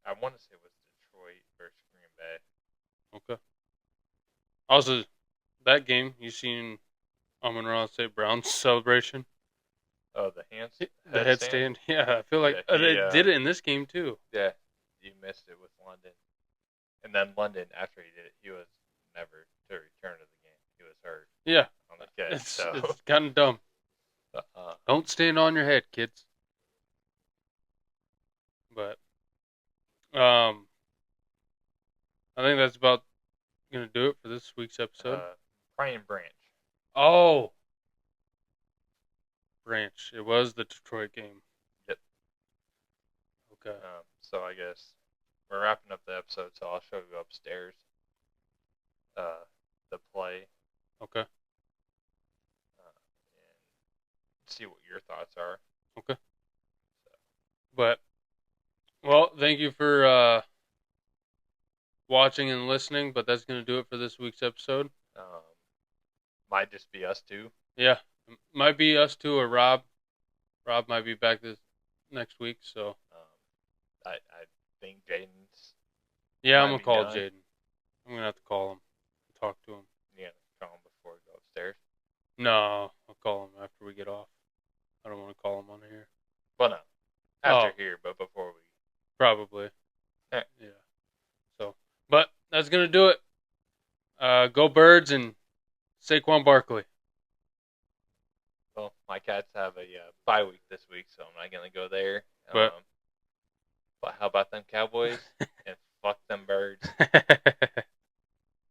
I want to say it was Detroit versus Green Bay. Okay. Also, that game, you seen Amon-Ra St. Brown's celebration? Oh, the The headstand? Yeah, I feel like Yeah, they did it in this game too. Yeah, you missed it with London. And then London, after he did it, he was never to return to the game. He was hurt Yeah. on the catch. It's kind of dumb. Don't stand on your head, kids. But I think that's about gonna do it for this week's episode. Brian Branch. Oh, Branch. It was the Detroit game. Yep. Okay. So I guess we're wrapping up the episode, so I'll show you upstairs the play. Okay. And see what your thoughts are. Okay. But, well, thank you for watching and listening, but that's going to do it for this week's episode. Might just be us two. Yeah. Might be us two or Rob. Rob might be back this next week, so. I think Jaden's. Yeah, I'm going to call Jaden. I'm going to have to call him. Talk to him. You gonna call him before we go upstairs? No, I'll call him after we get off. I don't want to call him on here. Well, no. After here, but before we. Probably. Yeah. So, but that's going to do it. Go Birds and Saquon Barkley. Well, my Cats have a bye week this week, so I'm not going to go there. But how about them Cowboys? And fuck them